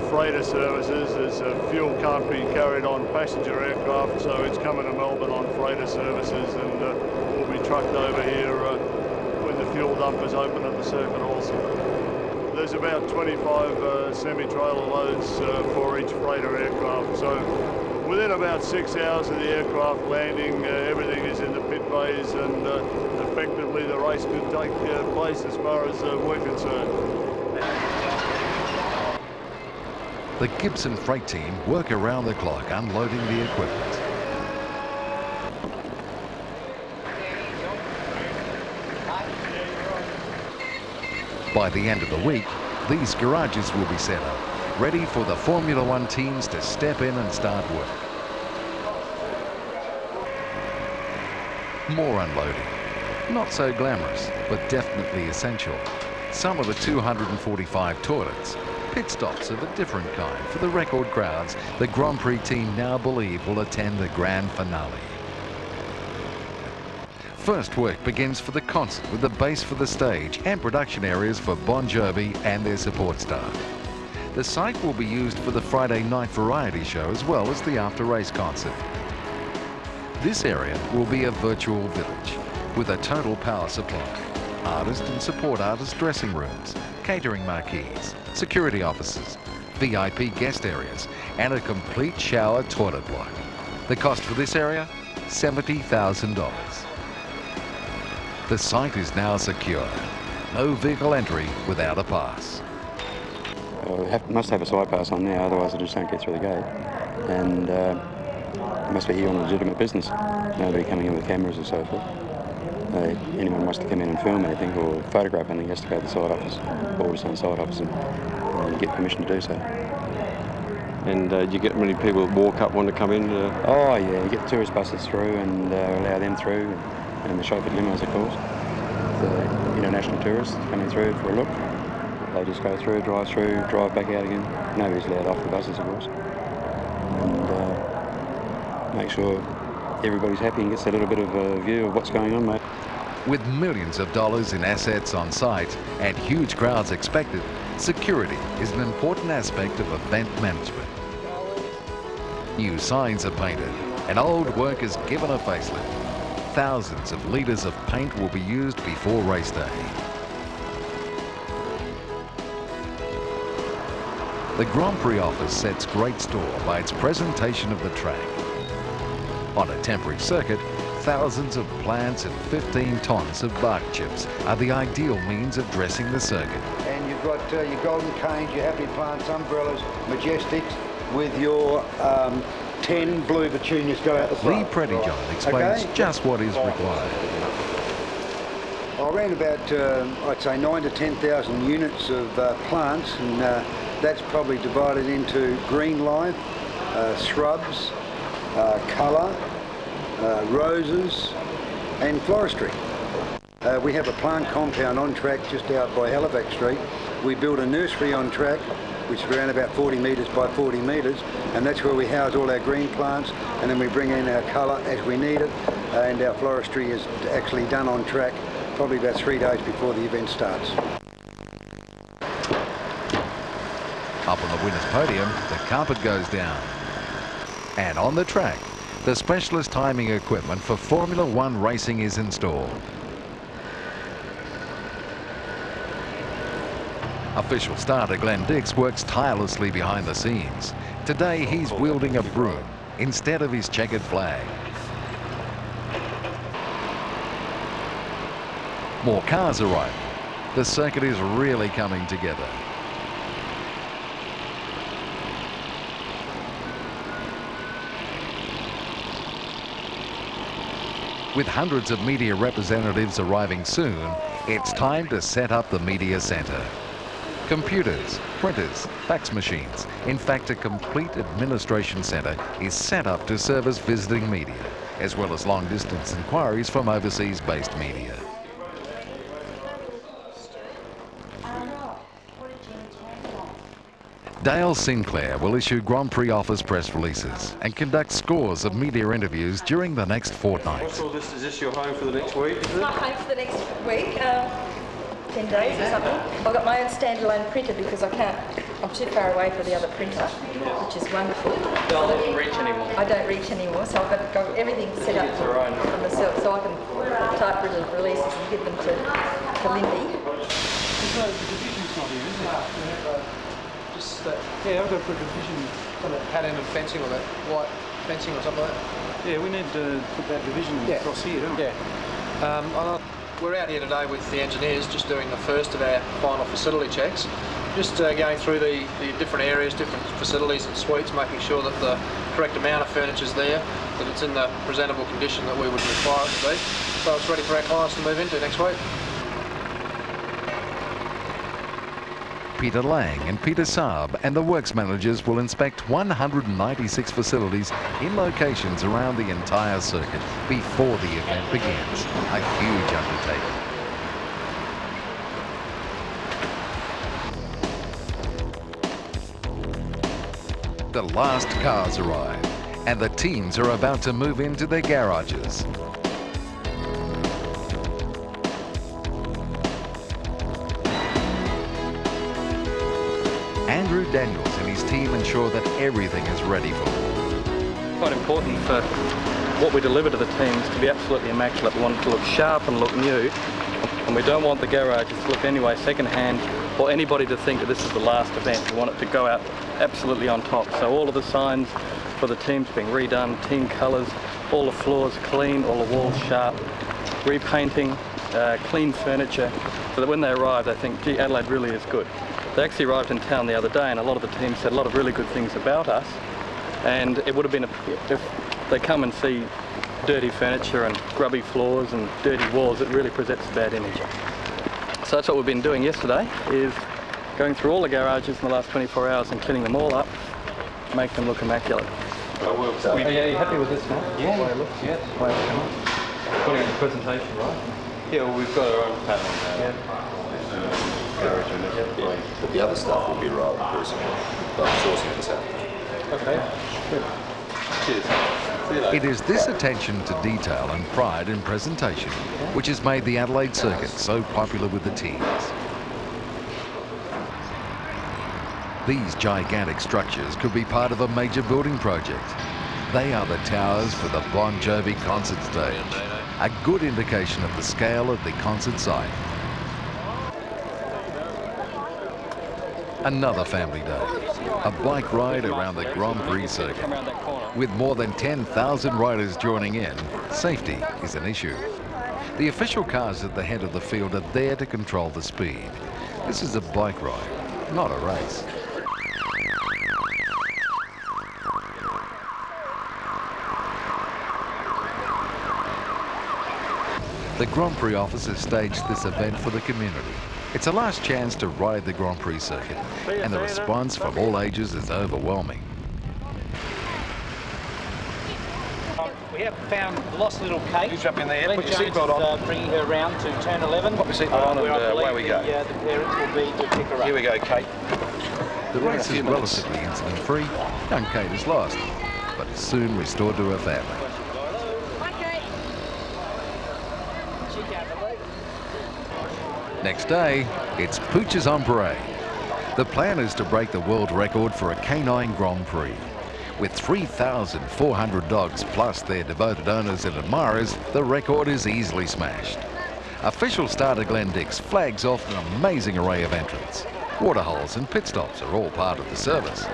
S21: freighter services, as fuel can't be carried on passenger aircraft, so it's coming to Melbourne on freighter services, and will be trucked over here when the fuel dump is open at the circuit also. There's about 25 semi-trailer loads for each freighter aircraft, so within about 6 hours of the aircraft landing, everything is in the pit bays, and effectively the race could take place as far as we're concerned.
S1: The Gibson Freight team work around the clock unloading the equipment. By the end of the week, these garages will be set up, ready for the Formula One teams to step in and start work. More unloading. Not so glamorous, but definitely essential. Some of the 245 toilets. Pit stops of a different kind for the record crowds the Grand Prix team now believe will attend the grand finale. First work begins for the concert with the base for the stage and production areas for Bon Jovi and their support staff. The site will be used for the Friday night variety show as well as the after-race concert. This area will be a virtual village with a total power supply, artist and support artist dressing rooms, catering marquees, security offices, VIP guest areas, and a complete shower toilet block. The cost for this area, $70,000. The site is now secure. No vehicle entry without a pass.
S13: Must have a site pass on now, otherwise I just don't get through the gate. And must be here on legitimate business. Nobody coming in with cameras and so forth. Anyone wants to come in and film anything or photograph anything has to go to the site office, Alderson site office, and get permission to do so.
S7: And you get many people that walk up, want to come in?
S13: Oh yeah, you get tourist buses through and allow them through, and the chauffeured limos, of course. The international tourists coming through for a look. They just go through, drive back out again. Nobody's allowed off the buses, of course. And make sure everybody's happy and gets a little bit of a view of what's going on, mate.
S1: With millions of dollars in assets on site and huge crowds expected, security is an important aspect of event management. New signs are painted and old work is given a facelift. Thousands of litres of paint will be used before race day. The Grand Prix office sets great store by its presentation of the track. On a temporary circuit, thousands of plants and 15 tonnes of bark chips are the ideal means of dressing the circuit.
S8: And you've got your golden canes, your happy plants, umbrellas, majestics, with your 10 blue petunias go out the front.
S1: Lee Predijon explains just what is required.
S8: Around about, I'd say 9 to 10,000 units of plants, and that's probably divided into green life, shrubs, colour, roses and floristry. We have a plant compound on track just out by Halifax Street. We build a nursery on track, which is around about 40 metres by 40 metres, and that's where we house all our green plants, and then we bring in our colour as we need it, and our floristry is actually done on track probably about 3 days before the event starts.
S1: Up on the winner's podium, the carpet goes down. And on the track, the specialist timing equipment for Formula One racing is installed. Official starter Glenn Dix works tirelessly behind the scenes. Today he's wielding a broom instead of his checkered flag. More cars arrive. The circuit is really coming together. With hundreds of media representatives arriving soon, it's time to set up the media centre. Computers, printers, fax machines, in fact a complete administration centre is set up to service visiting media, as well as long-distance inquiries from overseas-based media. Dale Sinclair will issue Grand Prix office press releases and conduct scores of media interviews during the next fortnight.
S7: What's all this? Is this your home for the next week? Is it?
S12: My home for the next week, 10 days or something. I've got my own standalone printer because I'm too far away for the other printer, which is wonderful.
S7: You don't reach anymore.
S12: I don't reach anymore, so I've got everything set up for myself, so I can type releases and give them to Lindy.
S23: The division's not here, is it? Yeah, I've got to put a division on that pattern of fencing or that white fencing or something like that. Yeah, we need to put that division across here, don't we? Yeah. We're out here today with the engineers just doing the first of our final facility checks. Just going through the different areas, different facilities and suites, making sure that the correct amount of furniture is there, that it's in the presentable condition that we would require it to be. So it's ready for our clients to move into next week.
S1: Peter Lang and Peter Saab and the works managers will inspect 196 facilities in locations around the entire circuit before the event begins. A huge undertaking. The last cars arrive and the teams are about to move into their garages. Andrew Daniels and his team ensure that everything is ready for them.
S10: Quite important for what we deliver to the teams to be absolutely immaculate. We want it to look sharp and look new, and we don't want the garages to look anyway second-hand or anybody to think that this is the last event. We want it to go out absolutely on top. So all of the signs for the teams being redone, team colours, all the floors clean, all the walls sharp, repainting, clean furniture, so that when they arrive they think, gee, Adelaide really is good. They actually arrived in town the other day and a lot of the teams said a lot of really good things about us, and it would have been, if they come and see dirty furniture and grubby floors and dirty walls, it really presents a bad image. So that's what we've been doing yesterday, is going through all the garages in the last 24 hours and cleaning them all up, make them look immaculate. Are you happy with this now? Yeah. The way it looks? Yeah. The way it's come up. Putting in the presentation, right? Yeah, well, we've got our own pattern now.
S19: But the other stuff will be rather personal. But I'm sourcing this out.
S10: Okay. Good. Cheers. See you later.
S1: It is this attention to detail and pride in presentation which has made the Adelaide circuit so popular with the teams. These gigantic structures could be part of a major building project. They are the towers for the Bon Jovi concert stage, a good indication of the scale of the concert site. Another family day, a bike ride around the Grand Prix circuit. With more than 10,000 riders joining in, safety is an issue. The official cars at the head of the field are there to control the speed. This is a bike ride, not a race. The Grand Prix office has staged this event for the community. It's a last chance to ride the Grand Prix circuit, and the response from all ages is overwhelming.
S27: We have found lost little Kate.
S9: You jump in there,
S27: Glenn
S9: put your seatbelt on.
S27: Bringing her round to turn 11.
S9: Put your seatbelt on and away we go.
S27: The parents will be to pick her up.
S9: Here we go, Kate.
S1: The race is relatively incident-free. Young Kate is lost, but is soon restored to her family. Next day, it's pooches on parade. The plan is to break the world record for a canine Grand Prix. With 3,400 dogs plus their devoted owners and admirers, the record is easily smashed. Official starter Glenn Dix flags off an amazing array of entrants. Waterholes and pit stops are all part of the service.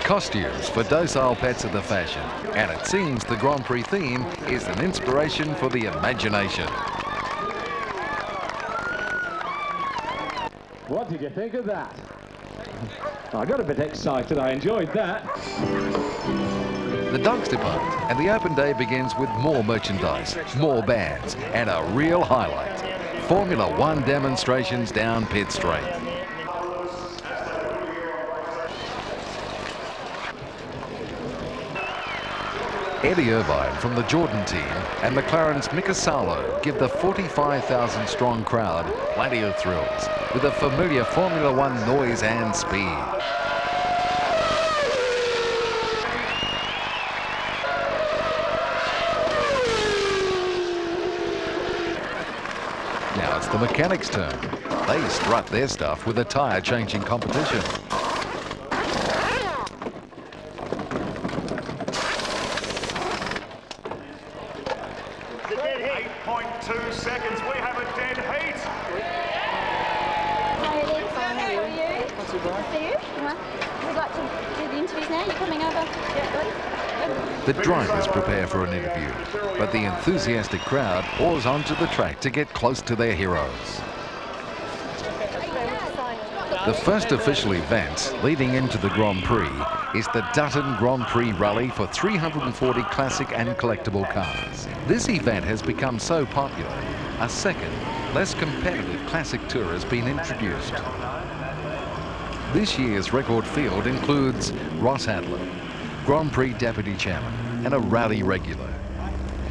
S1: Costumes for docile pets are the fashion, and it seems the Grand Prix theme is an inspiration for the imagination.
S27: What did you think of that? I got a bit excited. I enjoyed that.
S1: The dogs depart, and the open day begins with more merchandise, more bands, and a real highlight: Formula One demonstrations down pit straight. Eddie Irvine from the Jordan team and McLaren's Mika Salo give the 45,000-strong crowd plenty of thrills with a familiar Formula One noise and speed. Now it's the mechanics' turn. They strut their stuff with a tyre-changing competition.
S5: 8.2 seconds. We have a dead heat.
S15: Hi, Alex. How are you?
S5: Not too bad.
S15: See you? We'd like to do the interviews now. You're coming over? Yeah,
S1: The drivers prepare for an interview, but the enthusiastic crowd pours onto the track to get close to their heroes. The first official event leading into the Grand Prix is the Dutton Grand Prix Rally for 340 classic and collectible cars. This event has become so popular, a second, less competitive classic tour has been introduced. This year's record field includes Ross Adler, Grand Prix Deputy Chairman, and a rally regular.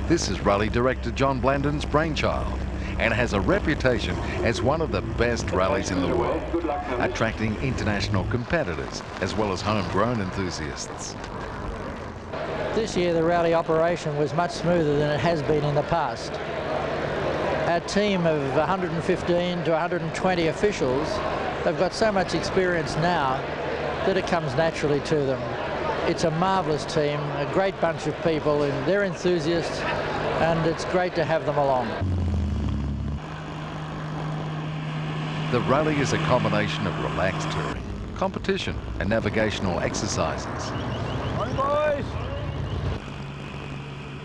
S1: This is rally director John Blandon's brainchild, and has a reputation as one of the best rallies in the world, attracting international competitors as well as homegrown enthusiasts.
S17: This year the rally operation was much smoother than it has been in the past. Our team of 115 to 120 officials, they've got so much experience now that it comes naturally to them. It's a marvellous team, a great bunch of people, and they're enthusiasts, and it's great to have them along.
S1: The rally is a combination of relaxed touring, competition and navigational exercises.
S27: Morning, boys.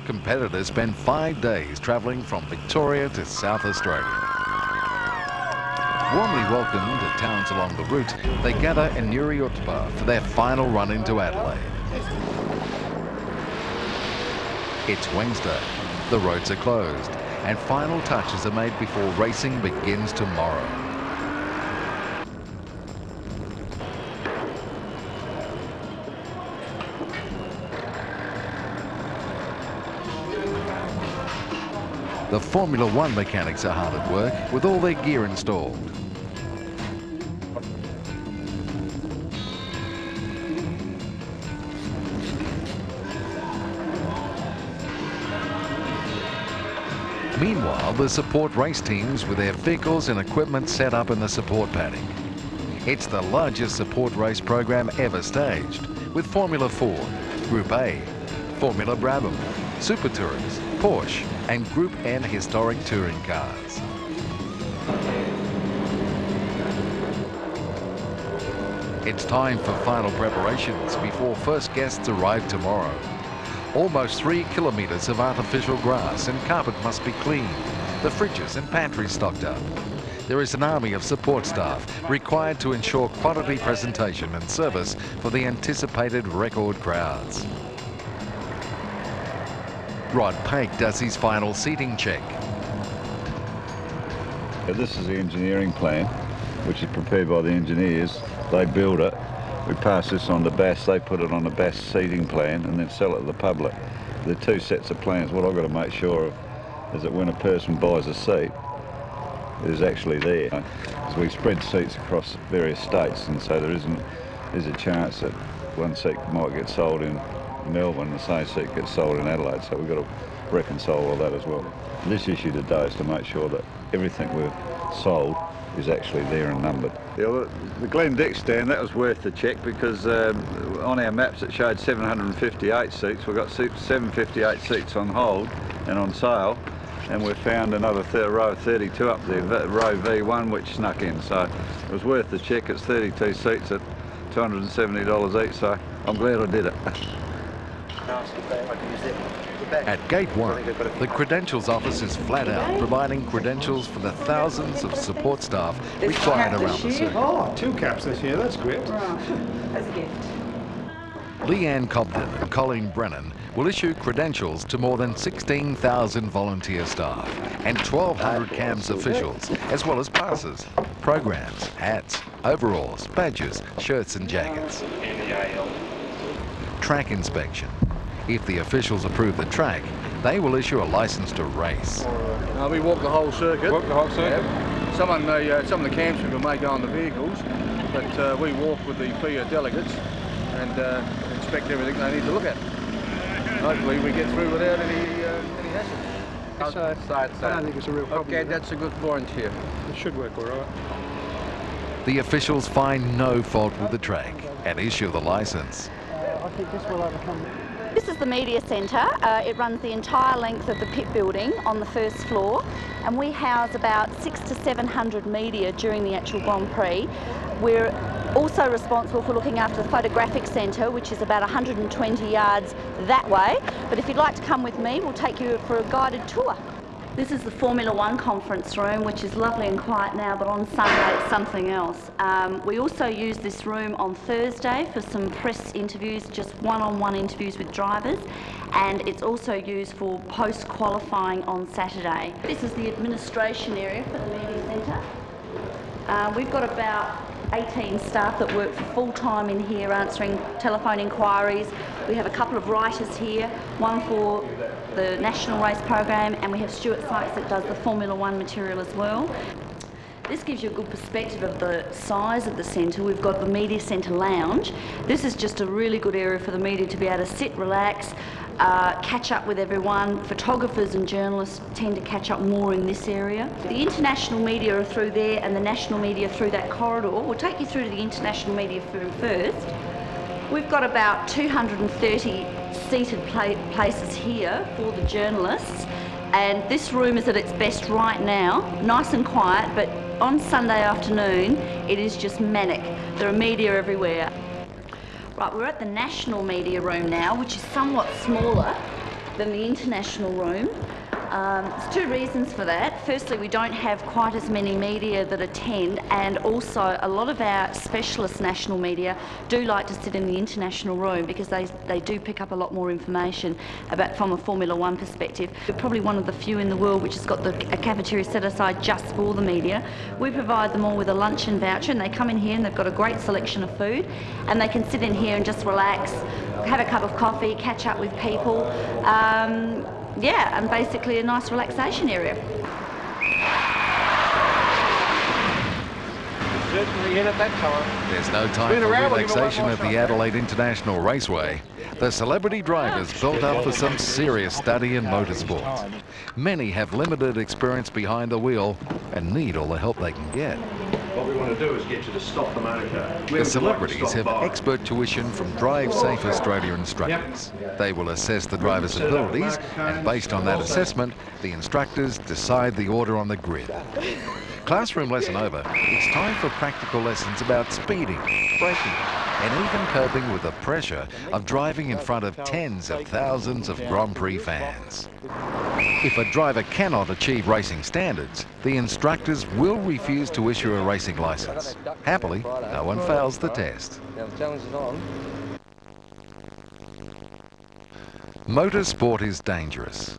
S1: Competitors spend 5 days travelling from Victoria to South Australia. Warmly welcomed at towns along the route, they gather in Nuriutpa for their final run into Adelaide. It's Wednesday, the roads are closed, and final touches are made before racing begins tomorrow. The Formula One mechanics are hard at work with all their gear installed. Meanwhile, the support race teams with their vehicles and equipment set up in the support paddock. It's the largest support race program ever staged, with Formula Ford, Group A, Formula Brabham, Super Tourers, Porsche and Group N historic touring cars. It's time for final preparations before first guests arrive tomorrow. Almost 3 kilometres of artificial grass and carpet must be cleaned. The fridges and pantries stocked up. There is an army of support staff required to ensure quality presentation and service for the anticipated record crowds. Rod Pake does his final seating check.
S2: This is the engineering plan, which is prepared by the engineers. They build it. We pass this on to BAS. They put it on the BAS seating plan and then sell it to the public. The two sets of plans. What I've got to make sure of is that when a person buys a seat, it is actually there. So we spread seats across various states, and so there's a chance that one seat might get sold in Melbourne, the same seat gets sold in Adelaide. So we've got to reconcile all that as well. This issue today is to make sure that everything we've sold is actually there and numbered. Yeah, the Glen Dick stand, that was worth the check because on our maps it showed 758 seats. We've got 758 seats on hold and on sale, and we've found another row of 32 up there, row V1, which snuck in. So it was worth the check. It's 32 seats at $270 each, so I'm glad I did it.
S1: At Gate 1, the credentials office is flat out providing credentials for the thousands of support staff required around the circuit.
S16: Oh, 2 caps this year, that's great.
S18: Right, as a gift.
S1: Leanne Cobden and Colleen Brennan will issue credentials to more than 16,000 volunteer staff and 1,200 CAMS officials, as well as passes, programs, hats, overalls, badges, shirts and jackets. Track inspection. If the officials approve the track, they will issue a licence to race.
S20: We walk the whole circuit. Walk the whole circuit? Yeah. Some of the camps people may go on the vehicles, but we walk with the FIA delegates and inspect everything they need to look at. Hopefully we get through without any hassle.
S16: I don't think it's a real problem.
S20: Okay, that's a good point here.
S16: It should work all right.
S1: The officials find no fault with the track and issue the licence.
S16: I think this will overcome.
S15: This is the media centre. It runs the entire length of the pit building on the first floor, and we house about 600 to 700 media during the actual Grand Prix. We're also responsible for looking after the photographic centre, which is about 120 yards that way. But if you'd like to come with me, we'll take you for a guided tour. This is the Formula One conference room, which is lovely and quiet now, but on Sunday it's something else. We also use this room on Thursday for some press interviews, just one-on-one interviews with drivers, and it's also used for post-qualifying on Saturday. This is the administration area for the media centre. We've got about 18 staff that work full-time in here answering telephone inquiries. We have a couple of writers here, one for the national race program, and we have Stuart Sykes that does the Formula One material as well. This gives you a good perspective of the size of the centre. We've got the media centre lounge. This is just a really good area for the media to be able to sit, relax, catch up with everyone. Photographers and journalists tend to catch up more in this area. The international media are through there and the national media through that corridor. We'll take you through to the international media first. We've got about 230 seated places here for the journalists, and this room is at its best right now, nice and quiet, but on Sunday afternoon it is just manic. There are media everywhere. Right, we're at the national media room now, which is somewhat smaller than the international room. There's 2 reasons for that. Firstly, we don't have quite as many media that attend, and also a lot of our specialist national media do like to sit in the international room because they do pick up a lot more information about from a Formula One perspective. We're probably one of the few in the world which has got a cafeteria set aside just for the media. We provide them all with a luncheon voucher, and they come in here and they've got a great selection of food, and they can sit in here and just relax, have a cup of coffee, catch up with people. Yeah, and basically a nice relaxation area.
S1: There's no time for relaxation at the Adelaide International Raceway. The celebrity drivers built up for some serious study in motorsport. Many have limited experience behind the wheel and need all the help they can get.
S21: What we want to do is get you to stop the motor car.
S1: The celebrities have expert tuition from Drive Safe Australia instructors. They will assess the driver's abilities, and based on that assessment, the instructors decide the order on the grid. classroom lesson over, it's time for practical lessons about speeding, braking, and even coping with the pressure of driving in front of tens of thousands of Grand Prix fans. If a driver cannot achieve racing standards, the instructors will refuse to issue a racing licence. Happily, no one fails the test. Motorsport is dangerous.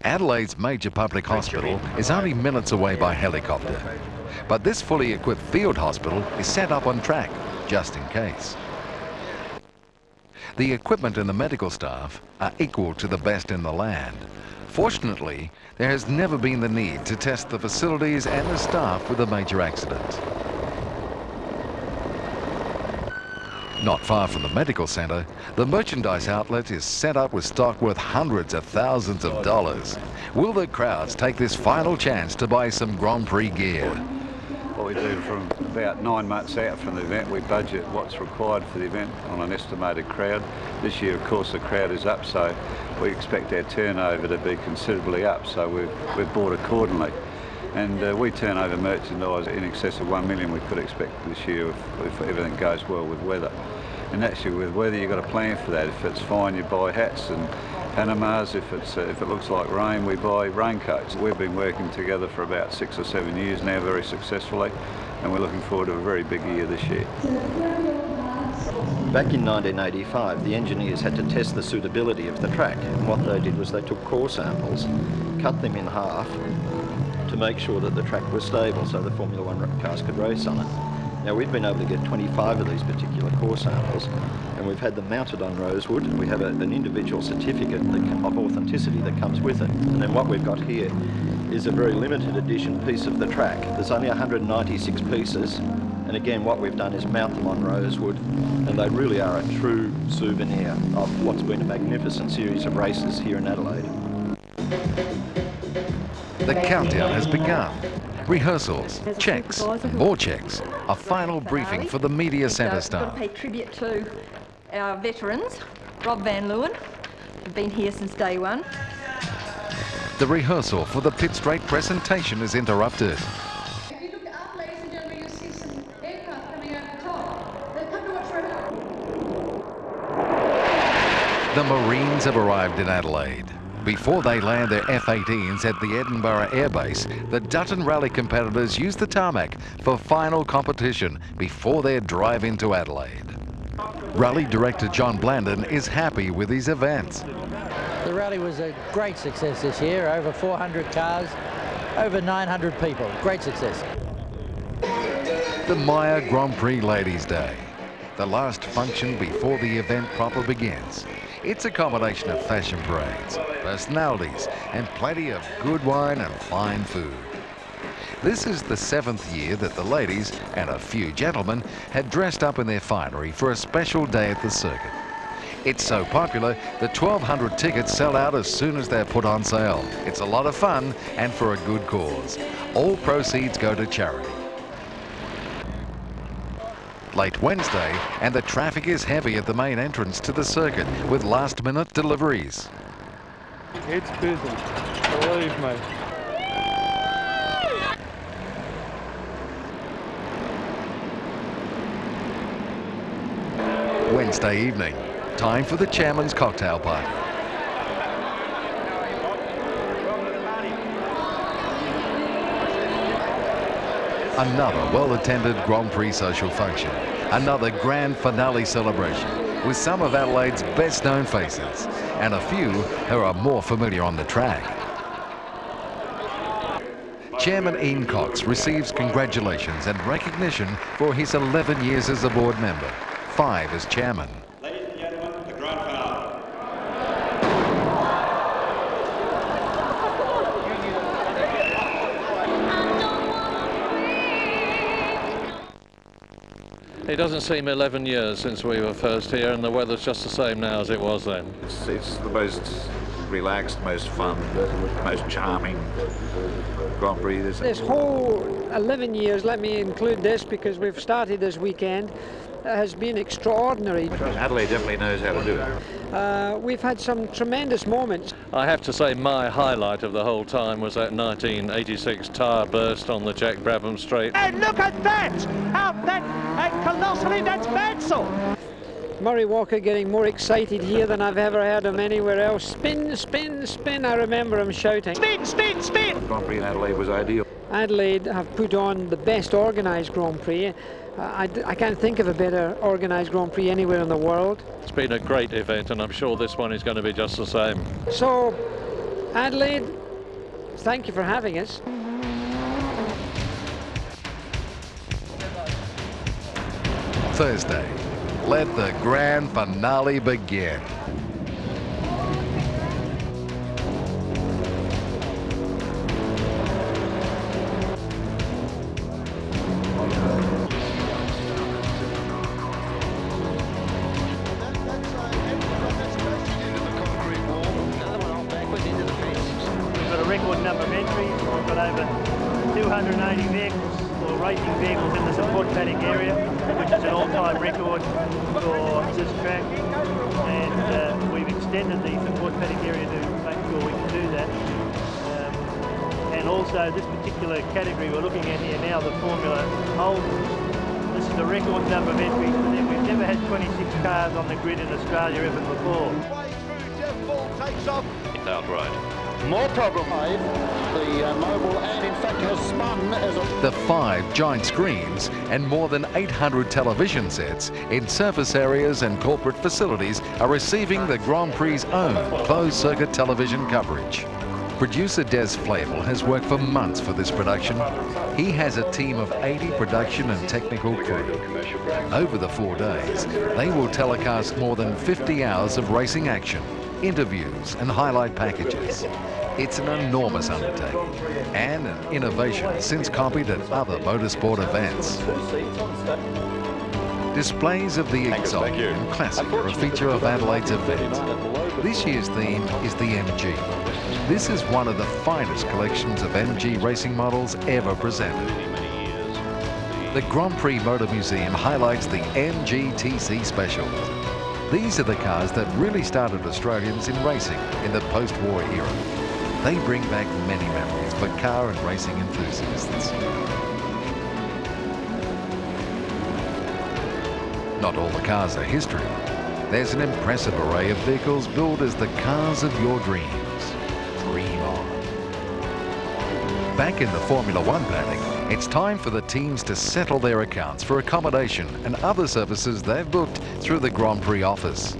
S1: Adelaide's major public hospital is only minutes away by helicopter. But this fully equipped field hospital is set up on track, just in case. The equipment and the medical staff are equal to the best in the land. Fortunately, there has never been the need to test the facilities and the staff with a major accident. Not far from the medical centre, the merchandise outlet is set up with stock worth hundreds of thousands of dollars. Will the crowds take this final chance to buy some Grand Prix gear?
S2: What we do from about 9 months out from the event, we budget what's required for the event on an estimated crowd. This year, of course, the crowd is up, so we expect our turnover to be considerably up, so we've bought accordingly. And we turn over merchandise in excess of $1 million we could expect this year if everything goes well with weather. And actually with weather you've got to plan for that. If it's fine you buy hats and Panamas. If it looks like rain we buy raincoats. We've been working together for about 6 or 7 years now very successfully, and we're looking forward to a very big year this year.
S11: Back in 1985 the engineers had to test the suitability of the track, and what they did was they took core samples, cut them in half to make sure that the track was stable so the Formula One cars could race on it. Now we've been able to get 25 of these particular core samples, and we've had them mounted on rosewood. We have an individual certificate of authenticity that comes with it. And then what we've got here is a very limited edition piece of the track. There's only 196 pieces, and again what we've done is mount them on rosewood, and they really are a true souvenir of what's been a magnificent series of races here in Adelaide.
S1: The countdown has begun. Rehearsals, checks, more checks, a final briefing for the media centre staff.
S14: We've got to pay tribute to our veterans, Rob Van Leeuwen, who've been here since day one.
S1: The rehearsal for the pit straight presentation is interrupted.
S18: If you look up, ladies and gentlemen, you'll see some aircraft coming over the top. They've come to watch for
S1: The Marines have arrived in Adelaide. Before they land their F-18s at the Edinburgh Air Base, the Dutton Rally competitors use the tarmac for final competition before their drive into Adelaide. Rally director John Blandon is happy with these events.
S17: The rally was a great success this year, over 400 cars, over 900 people, great success.
S1: The Maya Grand Prix Ladies' Day, the last function before the event proper begins. It's a combination of fashion parades, personalities, and plenty of good wine and fine food. This is the 7th year that the ladies and a few gentlemen had dressed up in their finery for a special day at the circuit. It's so popular that 1,200 tickets sell out as soon as they're put on sale. It's a lot of fun and for a good cause. All proceeds go to charity. Late Wednesday, and the traffic is heavy at the main entrance to the circuit with last-minute deliveries.
S16: It's busy, believe me.
S1: Wednesday evening, time for the chairman's cocktail party. Another well-attended Grand Prix social function, another grand finale celebration with some of Adelaide's best-known faces and a few who are more familiar on the track. Chairman Ian Cox receives congratulations and recognition for his 11 years as a board member, 5 as chairman.
S5: Ladies and gentlemen, the grand finale.
S22: It doesn't seem 11 years since we were first here, and the weather's just the same now as it was then.
S24: It's the most relaxed, most fun, most charming Grand Prix.
S25: This whole 11 years, let me include this because we've started this weekend,
S3: has been extraordinary.
S24: Adelaide definitely knows how to do it.
S3: We've had some tremendous moments.
S22: I have to say my highlight of the whole time was that 1986 tyre burst on the Jack Brabham Straight.
S27: Hey, look at that! Colossally, that's Mansell!
S3: Murray Walker getting more excited here than I've ever heard him anywhere else. Spin, spin, spin, I remember him shouting.
S27: Spin, spin, spin!
S24: The Grand Prix in Adelaide was ideal.
S3: Adelaide have put on the best organised Grand Prix. I can't think of a better organised Grand Prix anywhere in the world.
S22: It's been a great event, and I'm sure this one is going to be just the same.
S3: So, Adelaide, thank you for having us.
S1: Thursday, let the grand finale begin.
S27: Record number of entries. We've got over 280 vehicles or racing vehicles in the support paddock area, which is an all-time record for this track. And we've extended the support paddock area to make sure we can do that. And also this particular category we're looking at here now, the Formula Holders. This is a record number of entries for them. We've never had 26 cars on the grid in Australia ever before. Way through, Jeff Ball takes off.
S24: Outright.
S27: More problem. The mobile and in fact has spun as a...
S1: The 5 giant screens and more than 800 television sets in surface areas and corporate facilities are receiving the Grand Prix's own closed-circuit television coverage. Producer Des Flavel has worked for months for this production. He has a team of 80 production and technical crew. Over the 4 days, they will telecast more than 50 hours of racing action, interviews and highlight packages. It's an enormous undertaking and an innovation since copied at other motorsport events. Displays of the exotic and classic are a feature of Adelaide's event. This year's theme is the MG. This is one of the finest collections of MG racing models ever presented. The Grand Prix Motor Museum highlights the MGTC Special. These are the cars that really started Australians in racing in the post-war era. They bring back many memories for car and racing enthusiasts. Not all the cars are history. There's an impressive array of vehicles billed as the cars of your dreams. Dream on. Back in the Formula One paddock, it's time for the teams to settle their accounts for accommodation and other services they've booked through the Grand Prix office.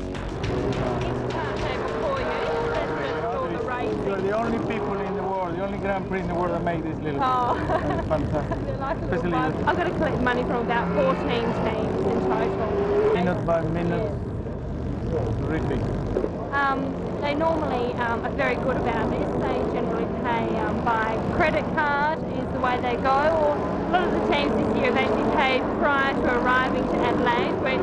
S16: You're the only people in the world, the only Grand Prix in the world that make this little fantastic. Especially
S4: I've got to collect money from about 14 teams in total.
S16: Minute by minute. Terrific.
S4: They normally are very good about this. They generally pay by credit card is the way they go, or a lot of the teams this year have actually paid prior to arriving to Adelaide, which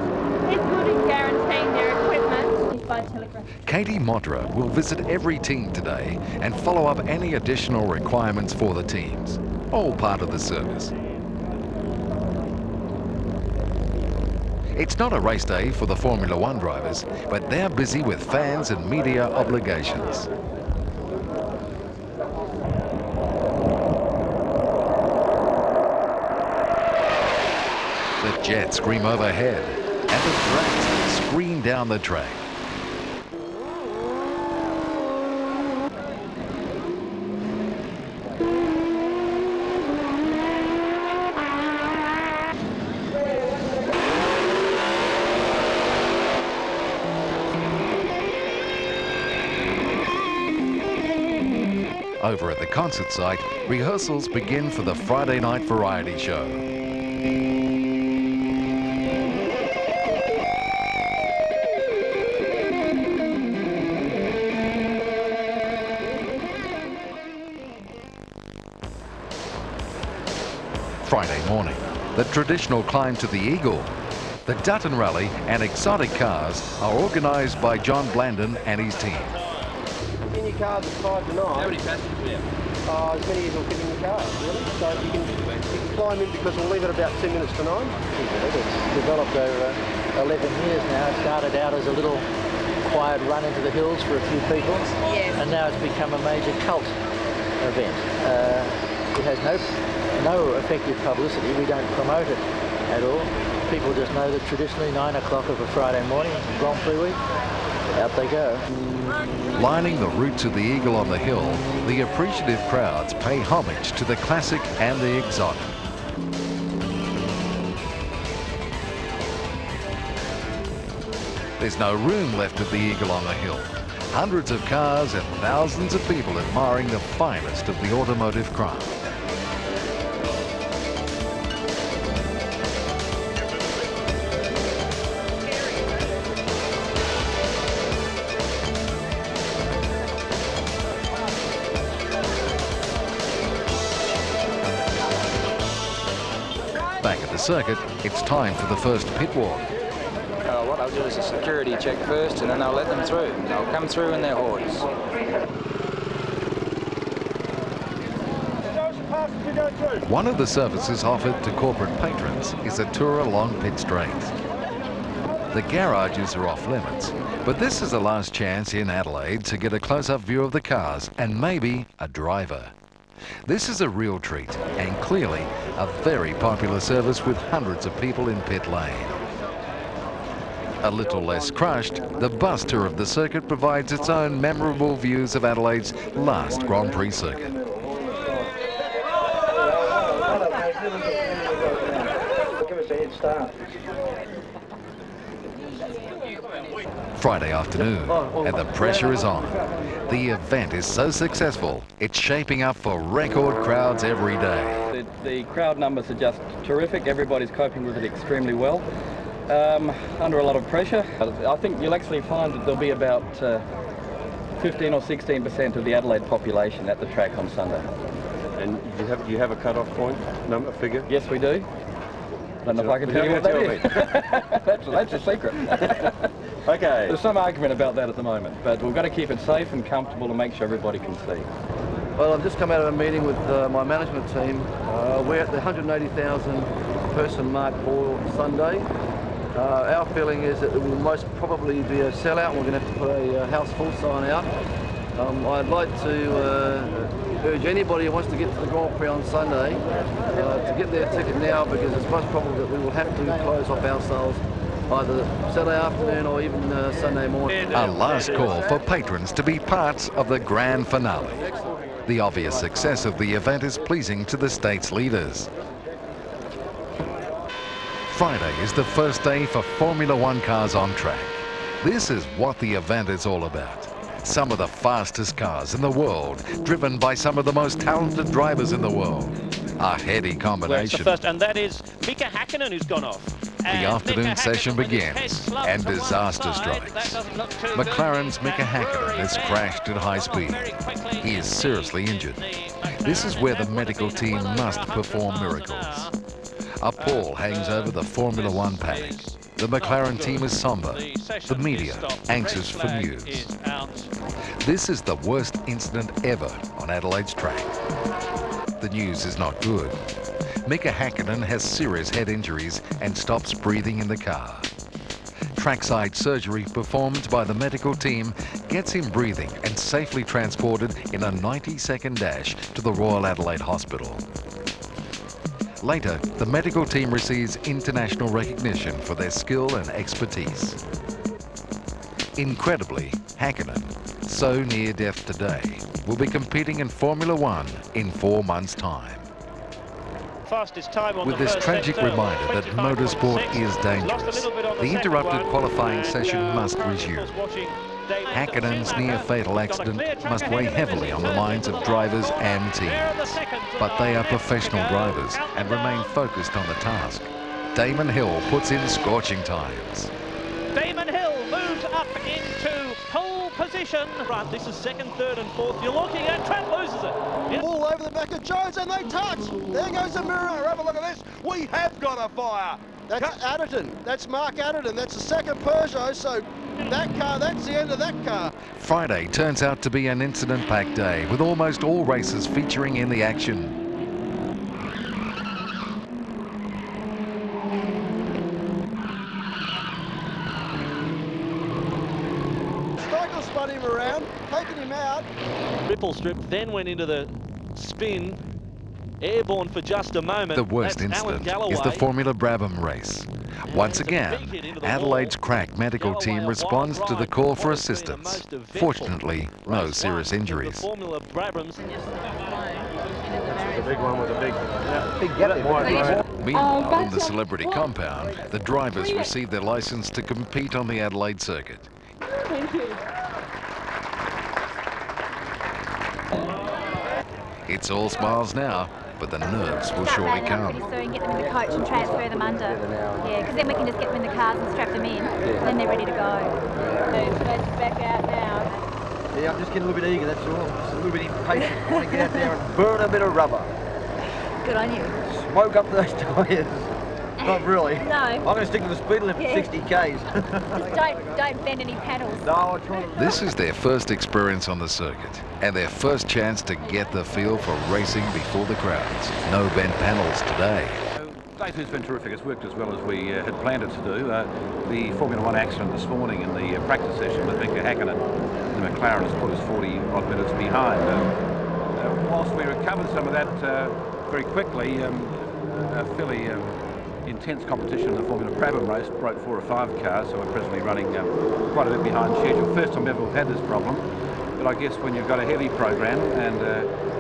S4: is good in guaranteeing their equipment by telegraph.
S1: Katie Modra will visit every team today and follow up any additional requirements for the teams, all part of the service. It's not a race day for the Formula One drivers, but they're busy with fans and media obligations. The jets scream overhead, and the dragsters scream down the track. Over at the concert site, rehearsals begin for the Friday night variety show. Friday morning, the traditional climb to the Eagle. The Dutton Rally and exotic cars are organised by John Blandon and his team.
S6: In your cars at 5 to 9. How many passengers do you have? As many as will fit in your car, really. So you can time in because we'll leave it about 10 minutes to 9?
S17: It's developed over 11 years now. It started out as a little quiet run into the hills for a few people, and now it's become a major cult event. It has no effective publicity. We don't promote it at all. People just know that traditionally 9 o'clock of a Friday morning, Grand Prix week, out they go.
S1: Lining the route to the Eagle on the Hill, the appreciative crowds pay homage to the classic and the exotic. There's no room left at the Eagle on the Hill. Hundreds of cars and thousands of people admiring the finest of the automotive craft. Back at the circuit, it's time for the first pit walk.
S7: What I'll do is a security check first, and then I'll let them through. They'll come through in their hordes.
S1: One of the services offered to corporate patrons is a tour along pit straights. The garages are off limits, but this is the last chance in Adelaide to get a close-up view of the cars and maybe a driver. This is a real treat and clearly a very popular service with hundreds of people in pit lane. A little less crushed, the bus tour of the circuit provides its own memorable views of Adelaide's last Grand Prix circuit. Friday afternoon, and the pressure is on. The event is so successful, it's shaping up for record crowds every day.
S10: The crowd numbers are just terrific. Everybody's coping with it extremely well. Under a lot of pressure. I think you'll actually find that there'll be about 15 or 16% of the Adelaide population at the track on Sunday.
S8: And you have a cut-off point, number, figure?
S10: Yes, we do. I don't know if I can tell you what that is. That's a secret.
S8: Okay.
S10: There's some argument about that at the moment, but we've got to keep it safe and comfortable and make sure everybody can see.
S12: Well, I've just come out of a meeting with my management team. We're at the 180,000 person mark for Sunday. Our feeling is that it will most probably be a sellout. We're going to have to put a house full sign out. I'd like to urge anybody who wants to get to the Grand Prix on Sunday to get their ticket now, because it's most probable that we will have to close off our sales either Saturday afternoon or even Sunday morning.
S1: A last call for patrons to be parts of the grand finale. The obvious success of the event is pleasing to the state's leaders. Friday is the first day for Formula One cars on track. This is what the event is all about. Some of the fastest cars in the world, driven by some of the most talented drivers in the world. A heady combination.
S13: First, and that is Mika Hakkinen who's gone off.
S1: The afternoon session begins and disaster strikes. McLaren's Mika Hakkinen has crashed at high speed. He is seriously injured. This is where the medical team must perform miracles. A pall hangs over the Formula One paddock. The McLaren team is somber. The media anxious for news. This is the worst incident ever on Adelaide's track. The news is not good. Mika Hakkinen has serious head injuries and stops breathing in the car. Trackside surgery performed by the medical team gets him breathing and safely transported in a 90-second dash to the Royal Adelaide Hospital. Later, the medical team receives international recognition for their skill and expertise. Incredibly, Hakkinen, so near death today, will be competing in Formula One in 4 months' time.
S13: Fastest time on
S1: With this tragic reminder that motorsport is dangerous, the interrupted qualifying session must resume. Hakkinen's near-fatal accident must weigh heavily on the minds of drivers and teams. But they are professional drivers and remain focused on the task. Damon Hill puts in scorching times.
S13: Damon Hill moves up into pole position. Right, this is second, third and fourth. You're looking at Trent loses it. Yep.
S6: All over the back of Jones and they touch. There goes the mirror. Have a look at this. We have got a fire. That's Adderton. That's Mark Adderton. That's the second Peugeot. So that car, that's the end of that car.
S1: Friday turns out to be an incident-packed day with almost all races featuring in the action.
S6: Michael spun him around, taking him out.
S13: Ripple strip, then went into the spin, airborne for just a moment.
S1: The worst
S13: That's
S1: incident
S13: Alan
S1: is the Formula Brabham race. Once again, Adelaide's crack medical team responds to the call for assistance. Fortunately, no serious injuries.
S13: Formula Brabhams.
S8: The big one with the big
S1: Meanwhile, in the celebrity compound, the drivers receive their license to compete on the Adelaide circuit.
S18: Thank you.
S1: It's all smiles now, but the nerves will surely come.
S9: So we can get them in the coach and transfer them under. Yeah, because then we can just get them in the cars and strap them in, and then they're ready to go.
S4: So let's back out now.
S12: Yeah, I'm just getting a little bit eager, that's all. Just a little bit impatient. I want to get out there and burn a bit of rubber.
S9: Good on you.
S12: Smoke up those tyres. Not really.
S9: No.
S12: I'm going to stick to the speed limit at 60 k's.
S9: don't bend any pedals.
S12: No, I'll try to...
S1: This is their first experience on the circuit and their first chance to get the feel for racing before the crowds. No bent panels today.
S15: Day two's been terrific. It's worked as well as we had planned it to do. The Formula One accident this morning in the practice session with Victor Hakkinen, the McLaren, has put us 40-odd minutes behind. Whilst we recovered some of that very quickly, a fairly intense competition in the Formula Brabham race broke 4 or 5 cars, so we're presently running quite a bit behind schedule. First time ever we've had this problem, but I guess when you've got a heavy program and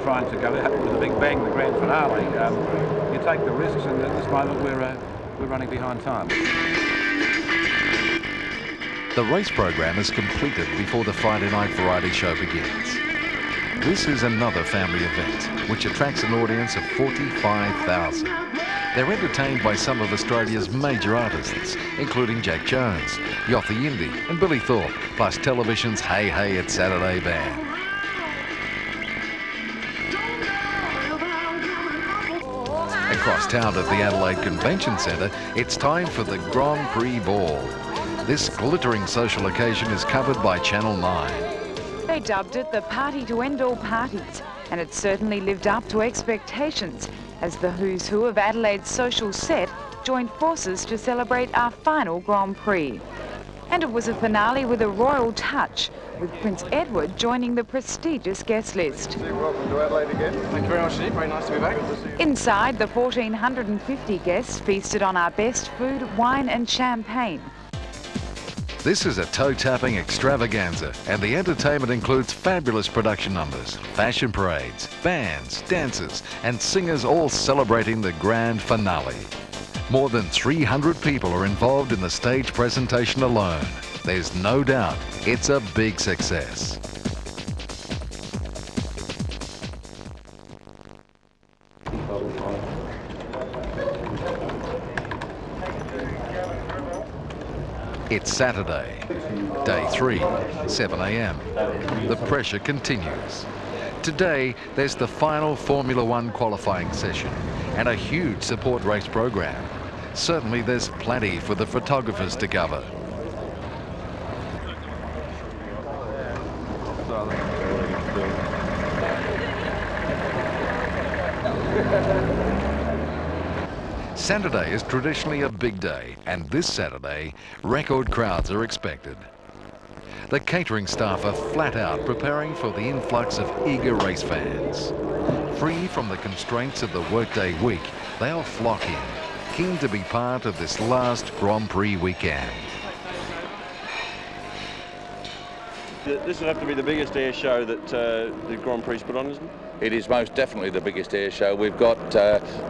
S15: trying to go out with a big bang, the grand finale, you take the risks, and at this moment we're running behind time.
S1: The race program is completed before the Friday night variety show begins. This is another family event which attracts an audience of 45,000. They're entertained by some of Australia's major artists, including Jack Jones, Yothu Yindi and Billy Thorpe, plus television's Hey Hey It's Saturday band. Across town at the Adelaide Convention Centre, it's time for the Grand Prix Board. This glittering social occasion is covered by Channel 9.
S19: They dubbed it the party to end all parties, and it certainly lived up to expectations as the who's who of Adelaide's social set joined forces to celebrate our final Grand Prix. And it was a finale with a royal touch, with Prince Edward joining the prestigious guest list.
S21: Welcome to Adelaide again.
S12: Thank you very much, Steve. Very nice to be back.
S19: Inside, the 1,450 guests feasted on our best food, wine and champagne.
S1: This is a toe-tapping extravaganza, and the entertainment includes fabulous production numbers, fashion parades, bands, dancers, and singers all celebrating the grand finale. More than 300 people are involved in the stage presentation alone. There's no doubt it's a big success. It's Saturday, day 3, 7 a.m. The pressure continues. Today, there's the final Formula One qualifying session and a huge support race program. Certainly there's plenty for the photographers to cover. Saturday is traditionally a big day, and this Saturday, record crowds are expected. The catering staff are flat out preparing for the influx of eager race fans. Free from the constraints of the workday week, they'll flock in, keen to be part of this last Grand Prix weekend.
S8: This would have to be the biggest air show that the Grand Prix put on, isn't it?
S24: It is most definitely the biggest air show. We've got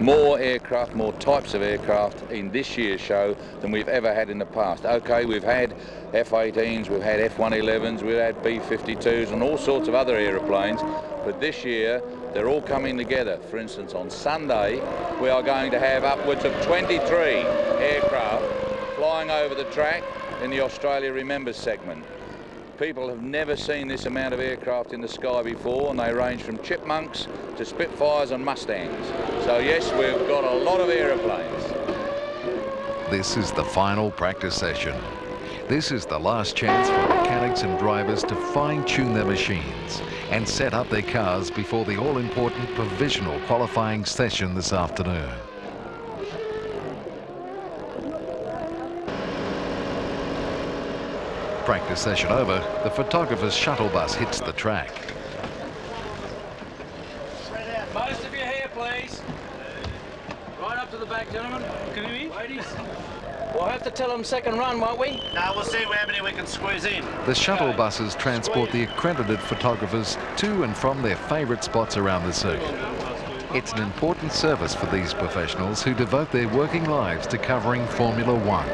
S24: more aircraft, more types of aircraft in this year's show than we've ever had in the past. Okay, we've had F-18s, we've had F-111s, we've had B-52s and all sorts of other aeroplanes, but this year they're all coming together. For instance, on Sunday we are going to have upwards of 23 aircraft flying over the track in the Australia Remembers segment. People have never seen this amount of aircraft in the sky before, and they range from Chipmunks to Spitfires and Mustangs. So yes, we've got a lot of aeroplanes.
S1: This is the final practice session. This is the last chance for mechanics and drivers to fine-tune their machines and set up their cars before the all-important provisional qualifying session this afternoon. Practice session over, the photographer's shuttle bus hits the track.
S10: Most of you here, please. Right up to the back, gentlemen. Can you hear? Ladies. We'll have to tell them second run, won't we?
S27: No, we'll see how many we can squeeze in.
S1: The shuttle buses transport the accredited photographers to and from their favourite spots around the circuit. It's an important service for these professionals who devote their working lives to covering Formula One.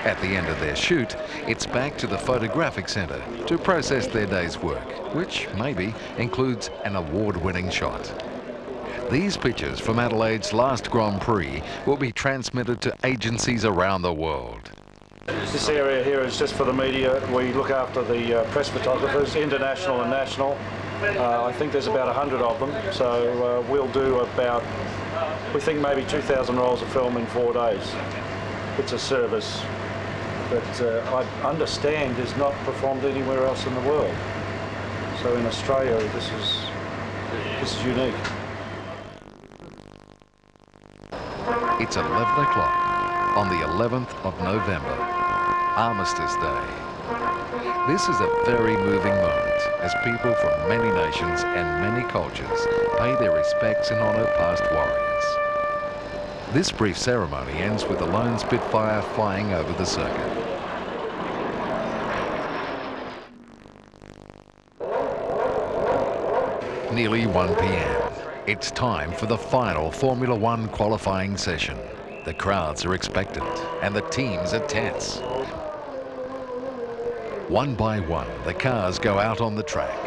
S1: At the end of their shoot, it's back to the photographic centre to process their day's work, which maybe includes an award-winning shot. These pictures from Adelaide's last Grand Prix will be transmitted to agencies around the world.
S2: This area here is just for the media. We look after the press photographers, international and national. I think there's about 100 of them, so we'll do about, we think maybe 2,000 rolls of film in 4 days. It's a service that I understand is not performed anywhere else in the world. So in Australia, this is unique.
S1: It's 11 o'clock on the 11th of November, Armistice Day. This is a very moving moment as people from many nations and many cultures pay their respects and honour past warriors. This brief ceremony ends with the lone Spitfire flying over the circuit. Nearly 1 p.m. It's time for the final Formula One qualifying session. The crowds are expectant and the teams are tense. One by one, the cars go out on the track.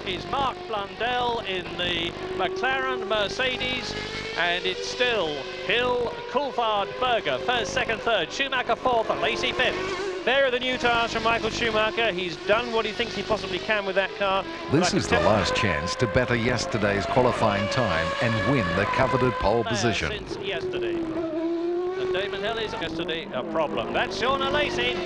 S13: Is Mark Blundell in the McLaren Mercedes, and it's still Hill, Coulthard, Berger, first, second, third, Schumacher fourth, and Lacey fifth. There are the new tyres from Michael Schumacher. He's done what he thinks he possibly can with that car.
S1: This is the last chance to better yesterday's qualifying time and win the coveted pole position.
S13: Since yesterday. And Damon Hill is yesterday a problem. That's Shauna Lacey.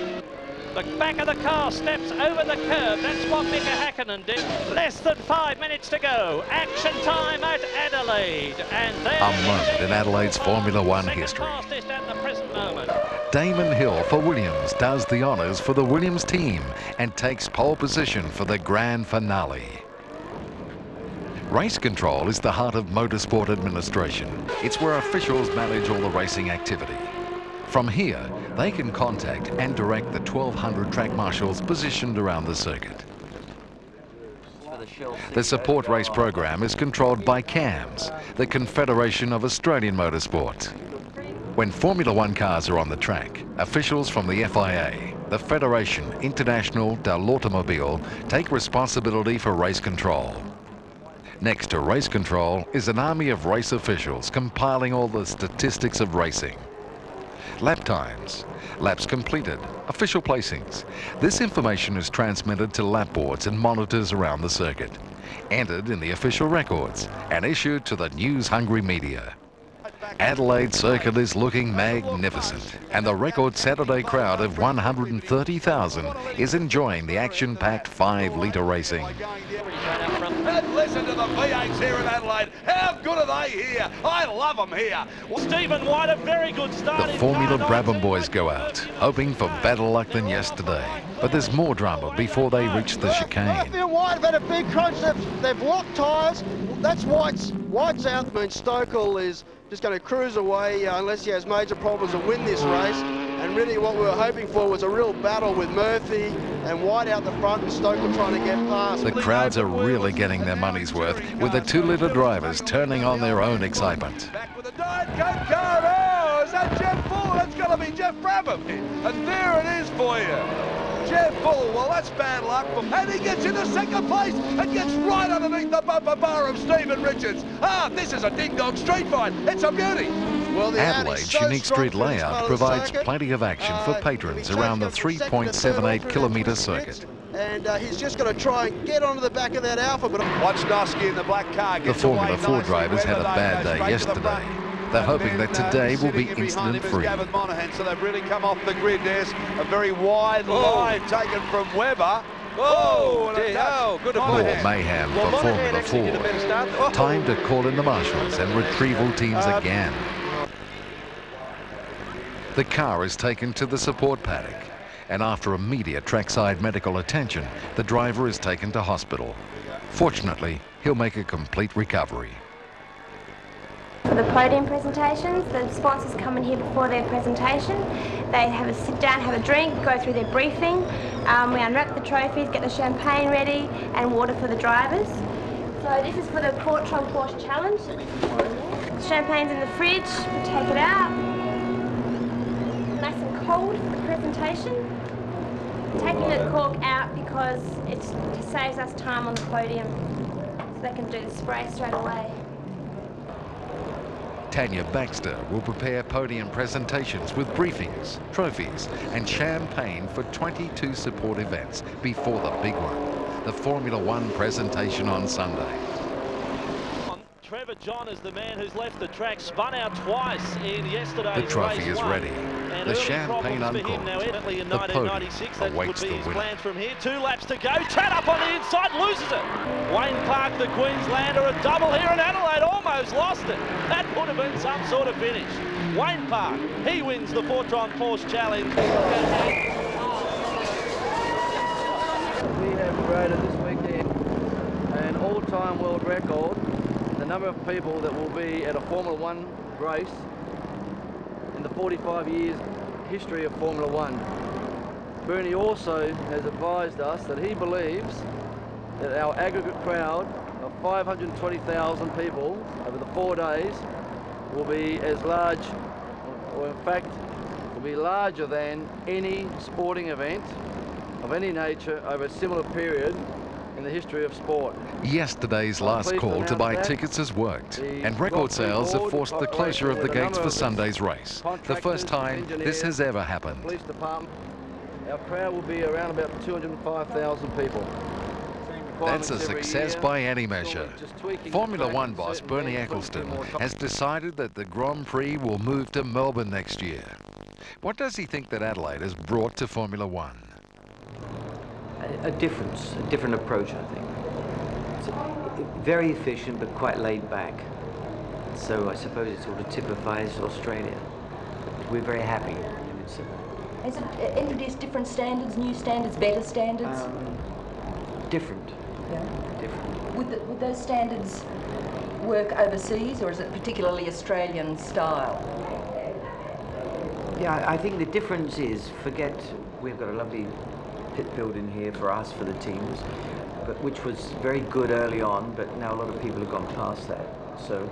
S13: The back of the car steps over the curb. That's what Mika Hakkinen did. Less than 5 minutes to go. Action time at Adelaide. And there
S1: a moment in Adelaide's Formula One history.
S13: Fastest at the present moment.
S1: Damon Hill for Williams does the honours for the Williams team and takes pole position for the grand finale. Race control is the heart of motorsport administration. It's where officials manage all the racing activity. From here, they can contact and direct the 1,200 track marshals positioned around the circuit. The support race program is controlled by CAMS, the Confederation of Australian Motorsport. When Formula One cars are on the track, officials from the FIA, the Federation International de l'Automobile, take responsibility for race control. Next to race control is an army of race officials compiling all the statistics of racing. Lap times, laps completed, official placings. This information is transmitted to lap boards and monitors around the circuit, entered in the official records and issued to the news-hungry media. Adelaide circuit is looking magnificent, and the record Saturday crowd of 130,000 is enjoying the action-packed 5-litre racing.
S6: And listen to the V8s here in Adelaide. How good are they here? I love them here.
S13: Stephen White, a very good start.
S1: The Formula Brabham boys go out, hoping for better luck than yesterday. But there's more drama before they reach the chicane.
S6: Murphy and White have had a big crunch. They've locked tyres. That's White's out. That means Stokell is just going to cruise away unless he has major problems and win this race. And really what we were hoping for was a real battle with Murphy and White out the front and Stokell trying to get past.
S1: The crowds are really getting their money's worth with the 2-litre drivers turning on their own excitement.
S6: Back with the Diet Coke car. Oh, is that Jeff Bull? That's got to be Jeff Brabham. And there it is for you. Jeff Bull, well, that's bad luck. And he gets into second place and gets right underneath the bumper bar of Stephen Richards. Ah, this is a ding-dong street fight. It's a beauty. Well,
S1: Adelaide's unique street layout provides plenty of action for patrons around the 3.78 kilometre circuit.
S6: And he's just going to try and get onto the back of that Alpha, but watch Nosky in the black car.
S1: The Formula 4 drivers had a bad day yesterday. They're hoping that today will be incident-free.
S6: So they've really come off the grid. There's a very wide line taken from Webber. Oh,
S1: good more mayhem for Formula 4. Time to call in the marshals and retrieval teams again. The car is taken to the support paddock. and after immediate trackside medical attention, the driver is taken to hospital. Fortunately, he'll make a complete recovery.
S5: For the podium presentations, the sponsors come in here before their presentation. They have a sit down, have a drink, go through their briefing. We unwrap the trophies, get the champagne ready, and water for the drivers. So this is for the Cronshaw Porsche Challenge. The champagne's in the fridge, we take it out. Nice and cold for the presentation. Taking the cork out because it saves us time on the podium, so they can do the spray straight away.
S1: Tanya Baxter will prepare podium presentations with briefings, trophies and champagne for 22 support events before the big one, the Formula One presentation on Sunday.
S13: Trevor John is the man who's left the track, spun out twice in yesterday's
S1: The trophy is ready, the champagne uncorked,
S13: now, evidently in
S1: the podium
S13: 1996, that
S1: awaits
S13: would be
S1: the
S13: his
S1: winner.
S13: plans from here. 2 laps to go, Chad up on the inside, loses it. Wayne Park, the Queenslander, a double here in Adelaide, almost lost it. That would have been some sort of finish. Wayne Park, he wins the Fortron Porsche Challenge.
S12: We have created this weekend an all-time world record. The number of people that will be at a Formula One race in the 45 years history of Formula One. Bernie also has advised us that he believes that our aggregate crowd of 520,000 people over the 4 days will be as large, or in fact will be larger than any sporting event of any nature over a similar period in the history of sport.
S1: Yesterday's last call to buy tickets has worked, and record sales have forced the closure of the gates for Sunday's race. The first time this has ever happened.
S12: Police department. Our crowd will be around about 205,000 people.
S1: That's a success by any measure. Formula One boss Bernie Eccleston has decided that the Grand Prix will move to Melbourne next year. What does he think that Adelaide has brought to Formula One?
S11: A different approach, I think. It's very efficient but quite laid back. So I suppose it sort of typifies Australia. But we're very happy.
S14: Has it introduced different standards, new standards, better standards?
S11: Different.
S14: Yeah.
S11: Different.
S14: Would those standards work overseas, or is it particularly Australian style?
S11: Yeah, I think the difference is, we've got a lovely pit building here for us, for the teams, but which was very good early on, but now a lot of people have gone past that. So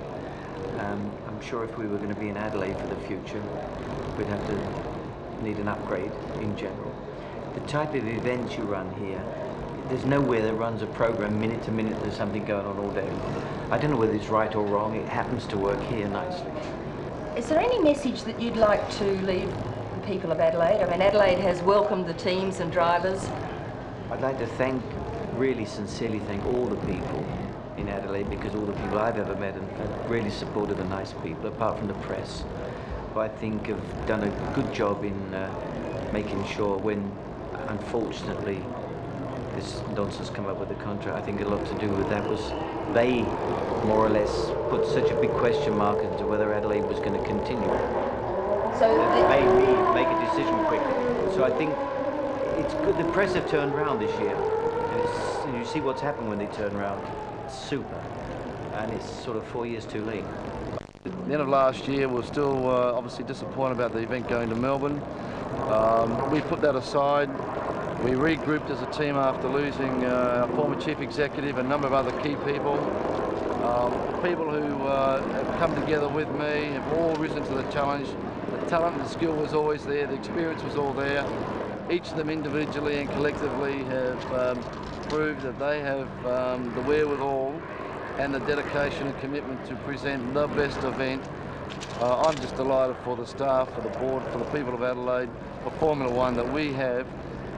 S11: I'm sure if we were going to be in Adelaide for the future, we'd have to need an upgrade in general. The type of events you run here, there's nowhere that runs a program minute to minute. There's something going on all day long. I don't know whether it's right or wrong. It happens to work here nicely.
S14: Is there any message that you'd like to leave the people of Adelaide? I mean, Adelaide has welcomed the teams and drivers.
S11: I'd like to really sincerely thank all the people in Adelaide, because all the people I've ever met are really supportive and nice people, apart from the press, who I think have done a good job in making sure when, unfortunately, this nonsense come up with the contract. I think a lot to do with that was they more or less put such a big question mark into whether Adelaide was going to continue.
S14: So
S11: it made me make a decision quickly. So I think it's good. The press have turned around this year, and you see what's happened when they turn around. It's super, and it's sort of 4 years too late.
S12: At the end of last year, we were still obviously disappointed about the event going to Melbourne. We put that aside. We regrouped as a team after losing our former chief executive, a number of other key people. People who have come together with me have all risen to the challenge. The talent and the skill was always there, the experience was all there. Each of them individually and collectively have proved that they have the wherewithal and the dedication and commitment to present the best event. I'm just delighted for the staff, for the board, for the people of Adelaide, for Formula One, that we have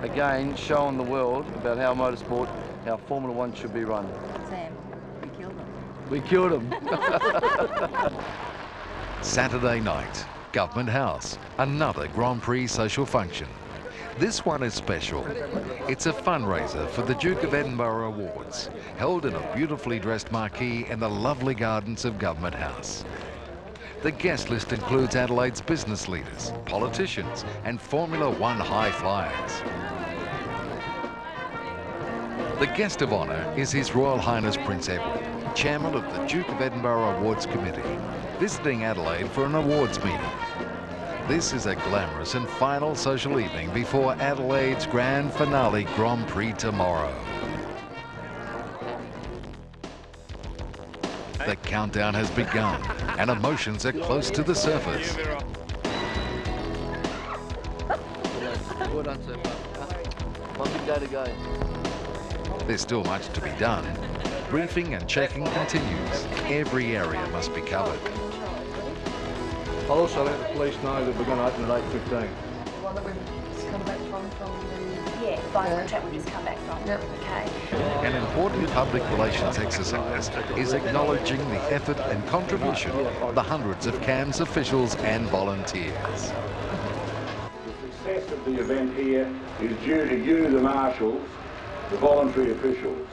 S12: again shown the world about how motorsport, how Formula One should be run.
S14: Sam, we killed them.
S12: We killed them.
S1: Saturday night, Government House, another Grand Prix social function. This one is special. It's a fundraiser for the Duke of Edinburgh Awards, held in a beautifully dressed marquee in the lovely gardens of Government House. The guest list includes Adelaide's business leaders, politicians and Formula One high flyers. The guest of honour is His Royal Highness Prince Edward, Chairman of the Duke of Edinburgh Awards Committee, visiting Adelaide for an awards meeting. This is a glamorous and final social evening before Adelaide's grand finale Grand Prix tomorrow. The countdown has begun and emotions are close to the surface.
S12: Well done, sir. One big day to go.
S1: There's still much to be done. Briefing and checking continues. Every area must be covered.
S12: I'll also let the police know that we're going to open at 8:15.
S14: One that we've just come back from the... Yeah, by track we've just come back from. Yep. Okay.
S1: An important public relations exercise is acknowledging the effort and contribution of the hundreds of CAMS officials and volunteers.
S3: The success of the event here is due to you, the marshals, the voluntary officials.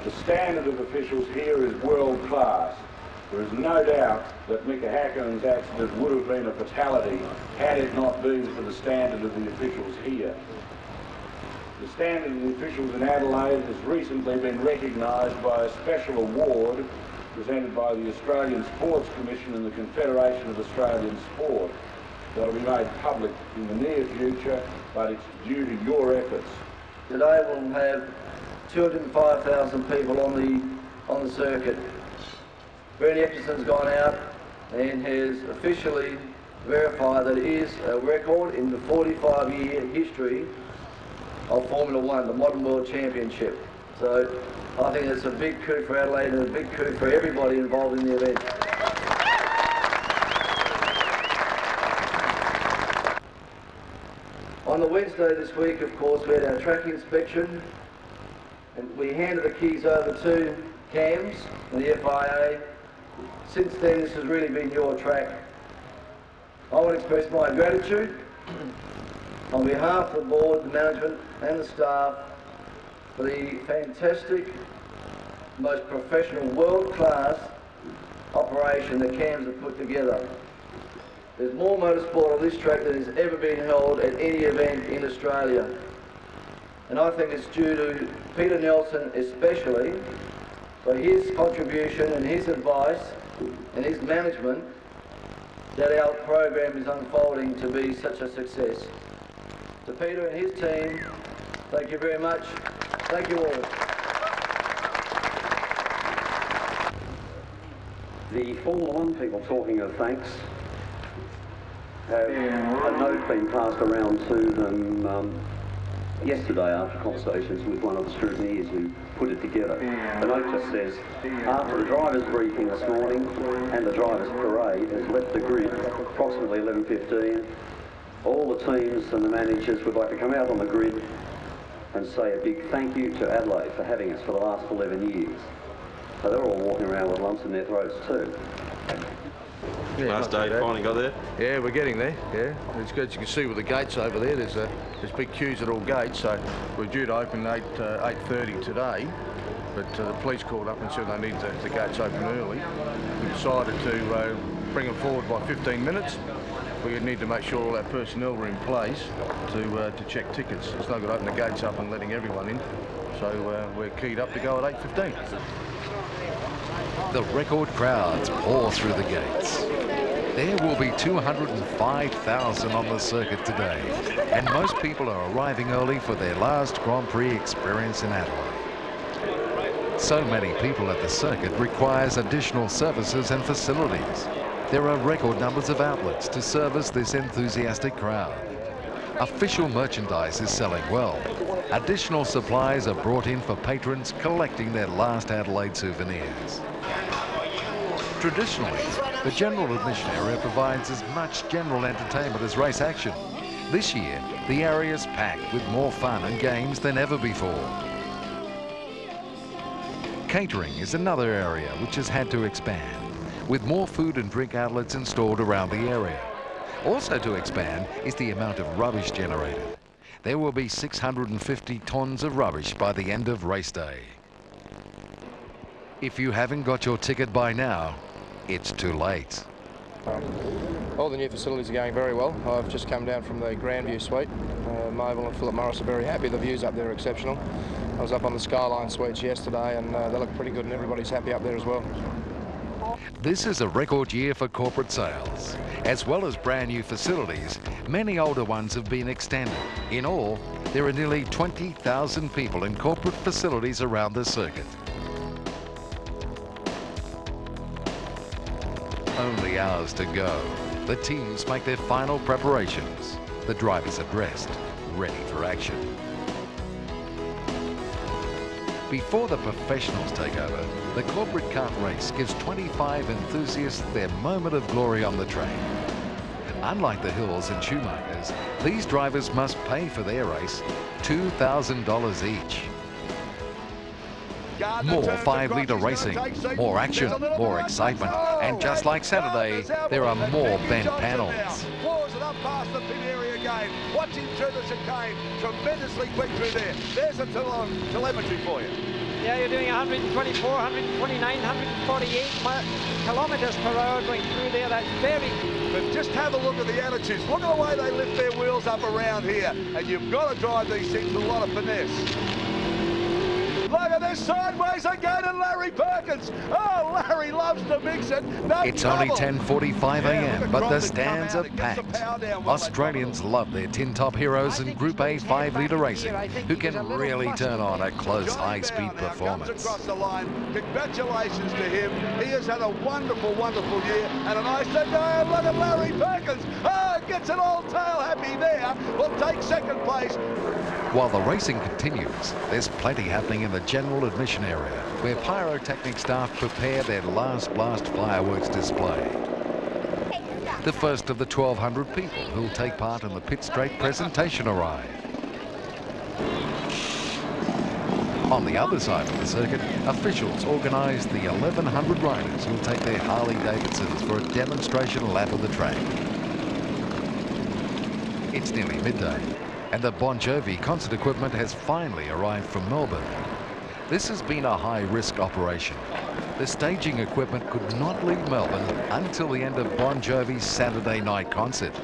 S3: The standard of officials here is world class. There is no doubt that Mika Häkkinen's accident would have been a fatality had it not been for the standard of the officials here. The standard of the officials in Adelaide has recently been recognised by a special award presented by the Australian Sports Commission and the Confederation of Australian Sport. That will be made public in the near future, but it's due to your efforts.
S12: Today we'll have 205,000 people on the circuit. Bernie Epsterson's gone out and has officially verified that it is a record in the 45-year history of Formula One, the Modern World Championship. So I think it's a big coup for Adelaide and a big coup for everybody involved in the event. On the Wednesday this week, of course, we had our track inspection and we handed the keys over to CAMS and the FIA. Since then, this has really been your track. I want to express my gratitude on behalf of the board, the management and the staff for the fantastic, most professional, world-class operation that CAMS have put together. There's more motorsport on this track than has ever been held at any event in Australia. And I think it's due to Peter Nelson especially for his contribution and his advice and his management that our program is unfolding to be such a success. To Peter and his team, thank you very much. Thank you all.
S16: The Formula One people, talking of thanks, have a note being passed around to them yesterday after conversations with one of the scrutineers who put it together. The note just says, after the drivers' briefing this morning and the drivers' parade has left the grid approximately 11:15, all the teams and the managers would like to come out on the grid and say a big thank you to Adelaide for having us for the last 11 years. So they're all walking around with lumps in their throats too.
S8: Yeah, last day, finally got there?
S12: Yeah, we're getting there, yeah. It's good. You can see with the gates over there, there's big queues at all gates, so we're due to open 8:30 today, but the police called up and said they need the gates open early. We decided to bring them forward by 15 minutes. We need to make sure all our personnel were in place to check tickets. It's no good opening the gates up and letting everyone in, so we're keyed up to go at 8:15.
S1: The record crowds pour through the gates. There will be 205,000 on the circuit today, and most people are arriving early for their last Grand Prix experience in Adelaide. So many people at the circuit requires additional services and facilities. There are record numbers of outlets to service this enthusiastic crowd. Official merchandise is selling well. Additional supplies are brought in for patrons collecting their last Adelaide souvenirs. Traditionally, the general admission area provides as much general entertainment as race action. This year, the area is packed with more fun and games than ever before. Catering is another area which has had to expand, with more food and drink outlets installed around the area. Also to expand is the amount of rubbish generated. There will be 650 tonnes of rubbish by the end of race day. If you haven't got your ticket by now, it's too late.
S7: All the new facilities are going very well. I've just come down from the Grand View suite. Mobile and Philip Morris are very happy. The views up there are exceptional. I was up on the Skyline suites yesterday and they look pretty good and everybody's happy up there as well.
S1: This is a record year for corporate sales. As well as brand new facilities, many older ones have been extended. In all, there are nearly 20,000 people in corporate facilities around the circuit. Only hours to go. The teams make their final preparations. The drivers are dressed, ready for action. Before the professionals take over, the corporate kart race gives 25 enthusiasts their moment of glory on the track. Unlike the Hills and Schumachers, these drivers must pay for their race $2,000 each. More 5-litre racing, more action, more excitement, and just like Saturday, there are more bent panels.
S6: Claws it up past the pit area again. Watch him through the chicane. Tremendously quick through there. There's a telemetry for you.
S27: Yeah, you're doing 124, 129, 148 kilometres per hour going through there. That's very...
S6: But just have a look at the attitudes. Look at the way they lift their wheels up around here. And you've got to drive these things with a lot of finesse. Look at this sideways again and Larry Perkins. Oh, Larry loves to mix it. No
S1: It's
S6: trouble.
S1: only 10:45 a.m, but the stands are packed. Australians love their tin-top heroes in Group A 5-litre racing, who can really turn on a close, high-speed performance.
S6: Across the line. Congratulations to him. He has had a wonderful, wonderful year. And a nice to go. Look at Larry Perkins. Oh, gets it all tail happy there. Will take second place.
S1: While the racing continues, there's plenty happening in the general admission area, where pyrotechnic staff prepare their last blast fireworks display. The first of the 1,200 people who'll take part in the pit straight presentation arrive. On the other side of the circuit, officials organise the 1,100 riders who'll take their Harley-Davidsons for a demonstration lap of the track. It's nearly midday, and the Bon Jovi concert equipment has finally arrived from Melbourne. This has been a high-risk operation. The staging equipment could not leave Melbourne until the end of Bon Jovi's Saturday night concert.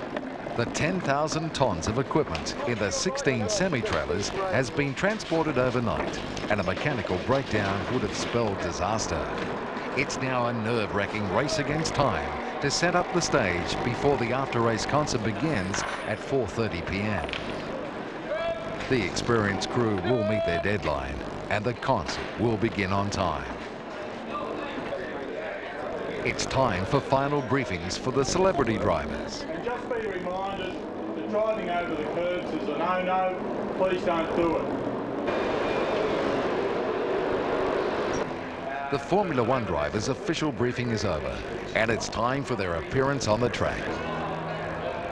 S1: The 10,000 tonnes of equipment in the 16 semi-trailers has been transported overnight, and a mechanical breakdown would have spelled disaster. It's now a nerve-wracking race against time to set up the stage before the after-race concert begins at 4:30 p.m. The experienced crew will meet their deadline, and the concert will begin on time. It's time for final briefings for the celebrity drivers.
S17: And just be reminded that driving over the curbs is a no-no. Please don't do it.
S1: The Formula One drivers' official briefing is over, and it's time for their appearance on the track.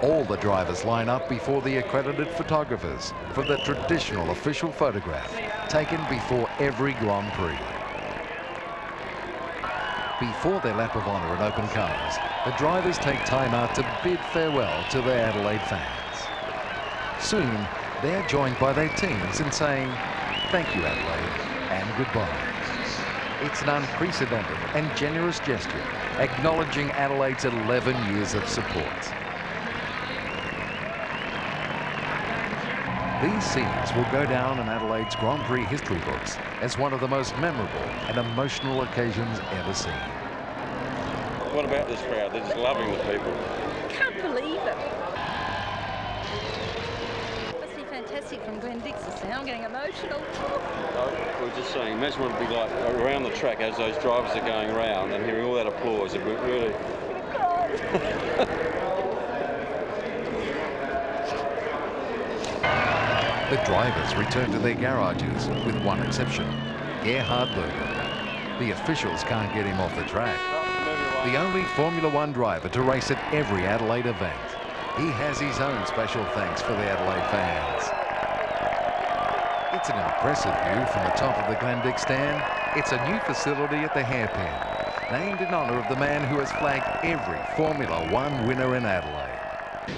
S1: All the drivers line up before the accredited photographers for the traditional official photograph taken before every Grand Prix. Before their lap of honour in open cars, the drivers take time out to bid farewell to their Adelaide fans. Soon, they're joined by their teams in saying, "Thank you, Adelaide," and goodbye. It's an unprecedented and generous gesture, acknowledging Adelaide's 11 years of support. These scenes will go down in Adelaide's Grand Prix history books as one of the most memorable and emotional occasions ever seen.
S8: What about this crowd? They're just loving the people.
S14: Can't believe it. Must be fantastic from Glenn Dix to see. I'm getting emotional.
S8: We're just saying, imagine what it'd be like around the track as those drivers are going around and hearing all that applause. It would really...
S1: The drivers return to their garages, with one exception, Gerhard Berger. The officials can't get him off the track. The only Formula One driver to race at every Adelaide event. He has his own special thanks for the Adelaide fans. It's an impressive view from the top of the Glendick stand. It's a new facility at the Hairpin, named in honour of the man who has flagged every Formula One winner in Adelaide.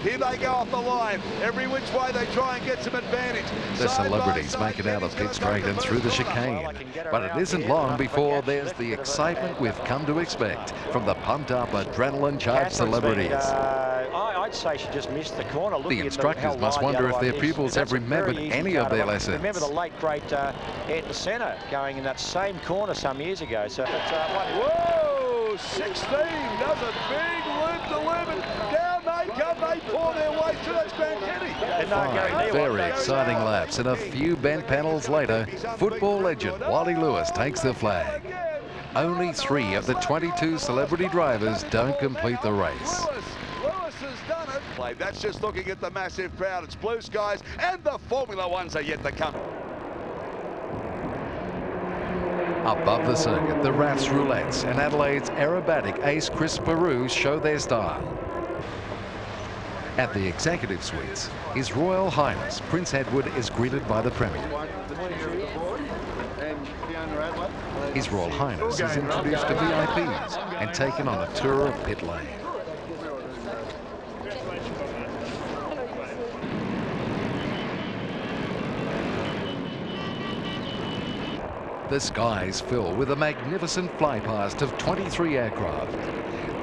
S6: Here they go off the line. Every which way they try and get some advantage.
S1: The celebrities make it out of pit straight and through the chicane. But it isn't long before there's the excitement we've come to expect from the pumped-up, adrenaline-charged celebrities.
S4: I'd say she just missed the corner.
S1: The instructors must wonder if their pupils have remembered any of their lessons.
S4: Remember the late, great Ed Senna going in that same corner some years ago. So,
S6: whoa, 16 does a big loop to loop and down they come. They pour their way through. That's Grand Prix.
S1: 5 very exciting laps, and a few bent panels later, football legend Wally Lewis takes the flag. Only 3 of the 22 celebrity drivers don't complete the race.
S6: Lewis has done it. That's just looking at the massive crowd. It's blue skies, and the Formula Ones are yet to come.
S1: Above the circuit, the Raths Roulettes and Adelaide's aerobatic ace Chris Peru show their style. At the executive suites, His Royal Highness Prince Edward is greeted by the Premier. His Royal Highness is introduced to VIPs and taken on a tour of pit lane. The skies fill with a magnificent flypast of 23 aircraft.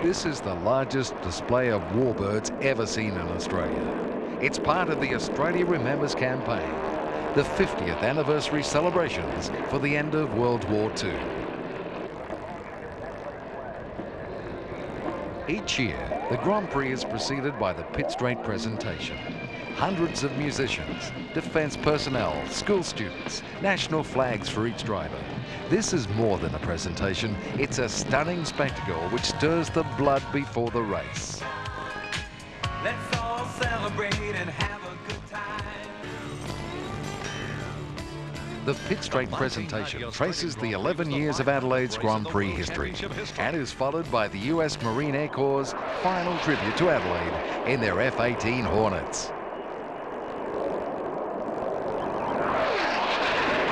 S1: This is the largest display of warbirds ever seen in Australia. It's part of the Australia Remembers campaign, the 50th anniversary celebrations for the end of World War II. Each year, the Grand Prix is preceded by the pit straight presentation. Hundreds of musicians, defence personnel, school students, national flags for each driver. This is more than a presentation, it's a stunning spectacle which stirs the blood before the race.
S18: Let's all celebrate and have a good time.
S1: The pit straight presentation traces the 11 years of Adelaide's Grand Prix history and is followed by the US Marine Air Corps' final tribute to Adelaide in their F-18 Hornets.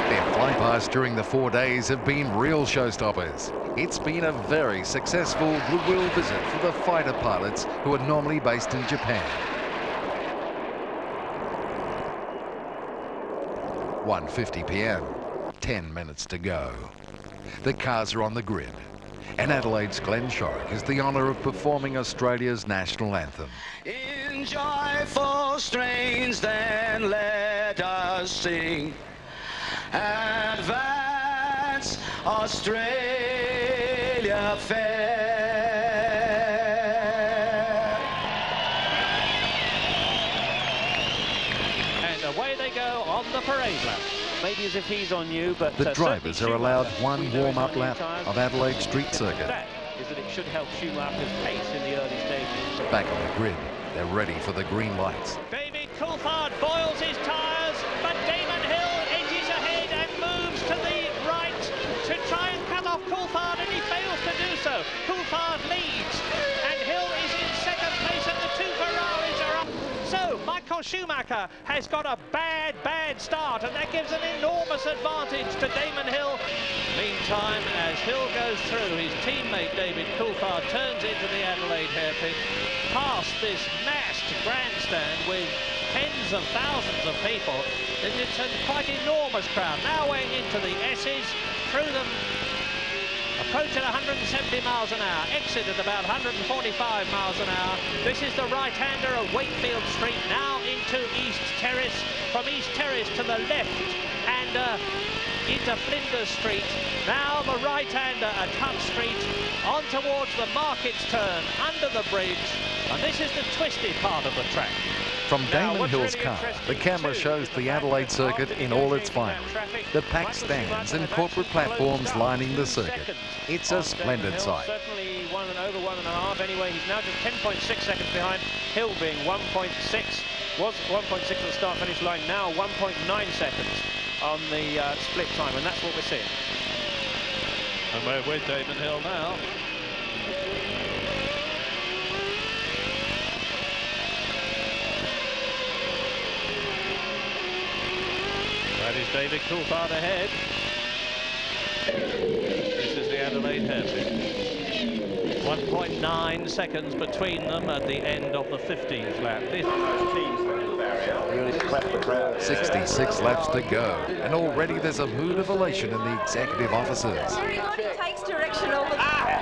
S1: Their flypasts during the 4 days have been real showstoppers. It's been a very successful goodwill visit for the fighter pilots who are normally based in Japan. 1:50 p.m, 10 minutes to go. The cars are on the grid, and Adelaide's Glenn Shorrock has the honour of performing Australia's national anthem.
S18: In joyful strains then let us sing. Advance Australia fair.
S13: And away they go on the parade lap. Maybe as if he's on you, but
S1: the drivers are allowed one warm-up lap of Adelaide Street Circuit.
S13: That is that it should help Schumacher's pace in the early stages.
S1: Back on the grid, they're ready for the green lights.
S13: David Coulthard boils his tyres, but Damon Hill edges ahead and moves to the right to try and cut off Coulthard, and he fails to do so. Coulthard leads, and Hill is in second place, and the 2 Ferraris are up. So Michael Schumacher has got a bad start, and that gives an enormous advantage to Damon Hill. Meantime, as Hill goes through, his teammate David Coulthard turns into the Adelaide hairpin, past this massed grandstand with tens of thousands of people. And it's a quite enormous crowd. Now we're into the S's, through them, approach at 170 miles an hour, exit at about 145 miles an hour. This is the right-hander of Wakefield Street, now into East Terrace, from East Terrace to the left, and into Flinders Street. Now the right-hander at Hunt Street, on towards the Markets Turn, under the bridge, and this is the twisty part of the track.
S1: From Damon Hill's car, the camera shows the Adelaide circuit in all its finest. The packed stands and corporate platforms lining the circuit. It's a splendid sight.
S13: Certainly over 1.5 anyway. He's now just 10.6 seconds behind. Hill being 1.6, was 1.6 at the start-finish line, now 1.9 seconds on the split time, and that's what we're seeing. And we're with Damon Hill now. That is David Coulthard ahead. This is the Adelaide hairpin. 1.9 seconds between them at the end of the 15th lap.
S1: 66 laps to go, and already there's a mood of elation in the executive officers.
S14: Everybody takes direction all the time.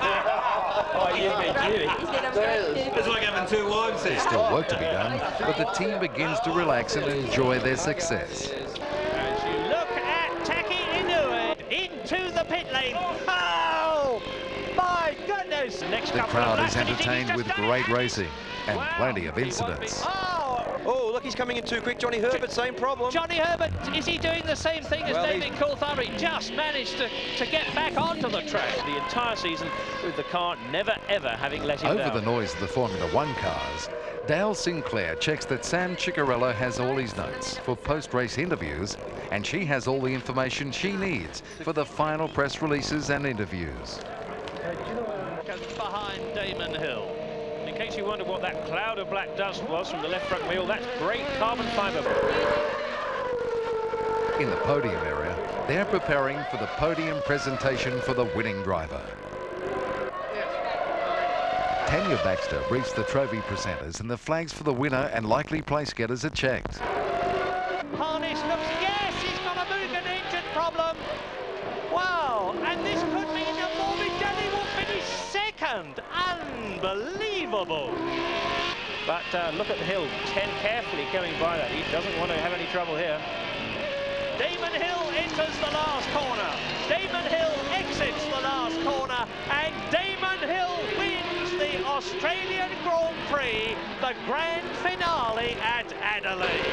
S18: It's like having two wives there.
S1: There's still work to be done, but the team begins to relax and enjoy their success.
S13: As you look at Taki Inoue into the pit lane. Oh, my goodness! Next
S1: The
S13: couple of
S1: crowd
S13: laps,
S1: is entertained with great racing and plenty of incidents.
S9: Oh, look, he's coming in too quick. Johnny Herbert, same problem.
S13: Johnny Herbert, is he doing the same thing as David Coulthard? He just managed to get back onto the track the entire season with the car never, ever having let him down.
S1: Over the noise of the Formula One cars, Dale Sinclair checks that Sam Ciccarello has all his notes for post-race interviews, and she has all the information she needs for the final press releases and interviews.
S13: Behind Damon Hill. In case you wondered what that cloud of black dust was from the left front wheel, that's great carbon fibre.
S1: In the podium area, they're preparing for the podium presentation for the winning driver. Tanya Baxter briefs the trophy presenters, and the flags for the winner and likely place getters are checked.
S13: Harness looks, yes, he's got a moving engine problem. Wow, and this could mean that Morbidelli will finish second. Unbelievable. But look at the hill, 10 carefully going by that. He doesn't want to have any trouble here. Damon Hill enters the last corner. Damon Hill exits the last corner, and Damon Hill wins the Australian Grand Prix, the grand finale at Adelaide.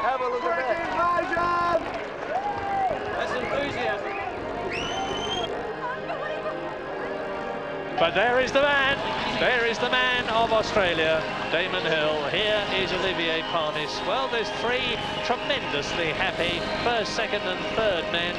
S9: Have a look at that.
S13: That's enthusiasm. But there is the man. There is the man of Australia, Damon Hill. Here is Olivier Parnis. Well, there's three tremendously happy first, second and third men.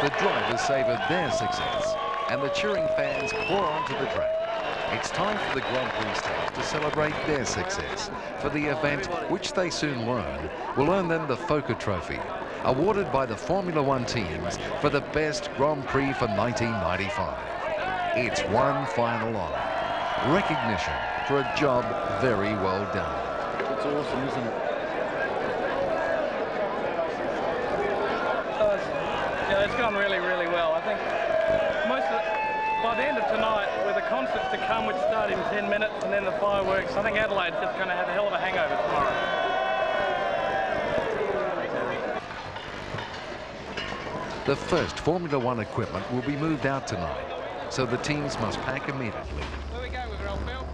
S1: The drivers savour their success, and the cheering fans pour onto the track. It's time for the Grand Prix stars to celebrate their success for the event, which they soon learn will earn them the Fokker Trophy, awarded by the Formula One teams for the best Grand Prix for 1995. It's one final honour, recognition for a job very well done.
S12: It's awesome, isn't it?
S10: Yeah, it's gone really, really well. I think by the end of tonight, with the concerts to come, which start in 10 minutes, and then the fireworks, I think Adelaide's just going to have a hell of a hangover tomorrow.
S1: The first Formula One equipment will be moved out tonight, so the teams must pack immediately.
S10: Where we go with Ralph Bill?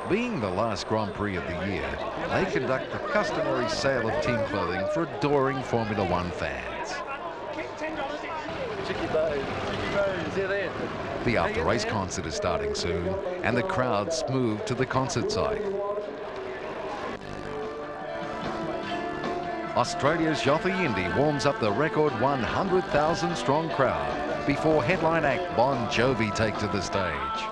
S1: Being the last Grand Prix of the year, they conduct the customary sale of team clothing for adoring Formula One fans.
S12: Chicky Bows, is he there?
S1: The after-race concert is starting soon, and the crowds move to the concert site. Australia's Yothu Yindi warms up the record 100,000 strong crowd before headline act Bon Jovi take to the stage.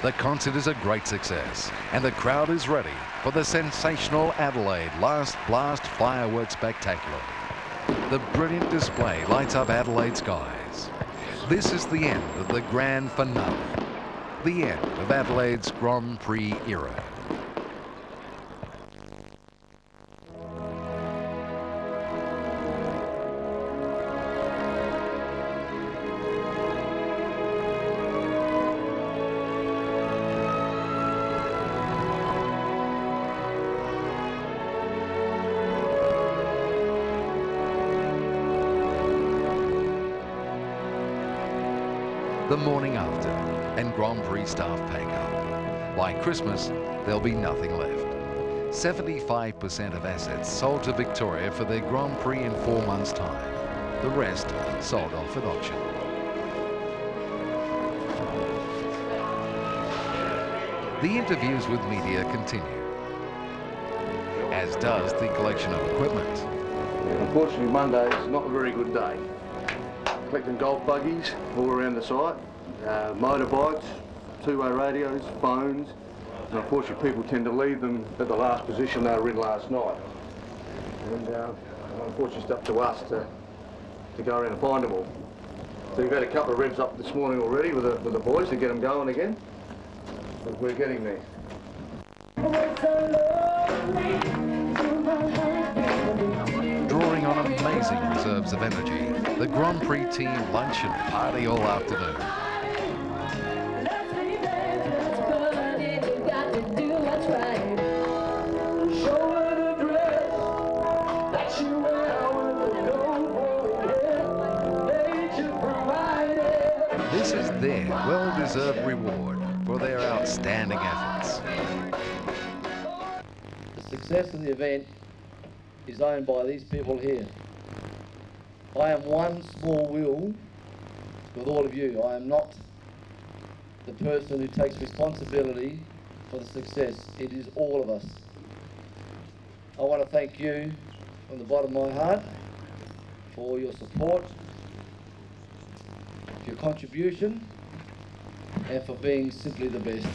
S1: The concert is a great success, and the crowd is ready for the sensational Adelaide Last Blast Fireworks Spectacular. The brilliant display lights up Adelaide skies. This is the end of the grand finale, the end of Adelaide's Grand Prix era. The morning after, and Grand Prix staff pack up. By Christmas, there'll be nothing left. 75% of assets sold to Victoria for their Grand Prix in 4 months' time. The rest sold off at auction. The interviews with media continue, as does the collection of equipment.
S12: Unfortunately, Monday is not a very good day. Collecting golf buggies all around the site, motorbikes, two-way radios, phones, and unfortunately people tend to leave them at the last position they were in last night. And unfortunately it's up to us to go around and find them all. So we've had a couple of revs up this morning already with the boys to get them going again. But we're getting there.
S1: Drawing on amazing reserves of energy, the Grand Prix team lunch and party all afternoon. This is their well-deserved reward for their outstanding efforts.
S12: The success of the event is owned by these people here. I am one small wheel with all of you. I am not the person who takes responsibility for the success. It is all of us. I want to thank you from the bottom of my heart for your support, your contribution, and for being simply the best.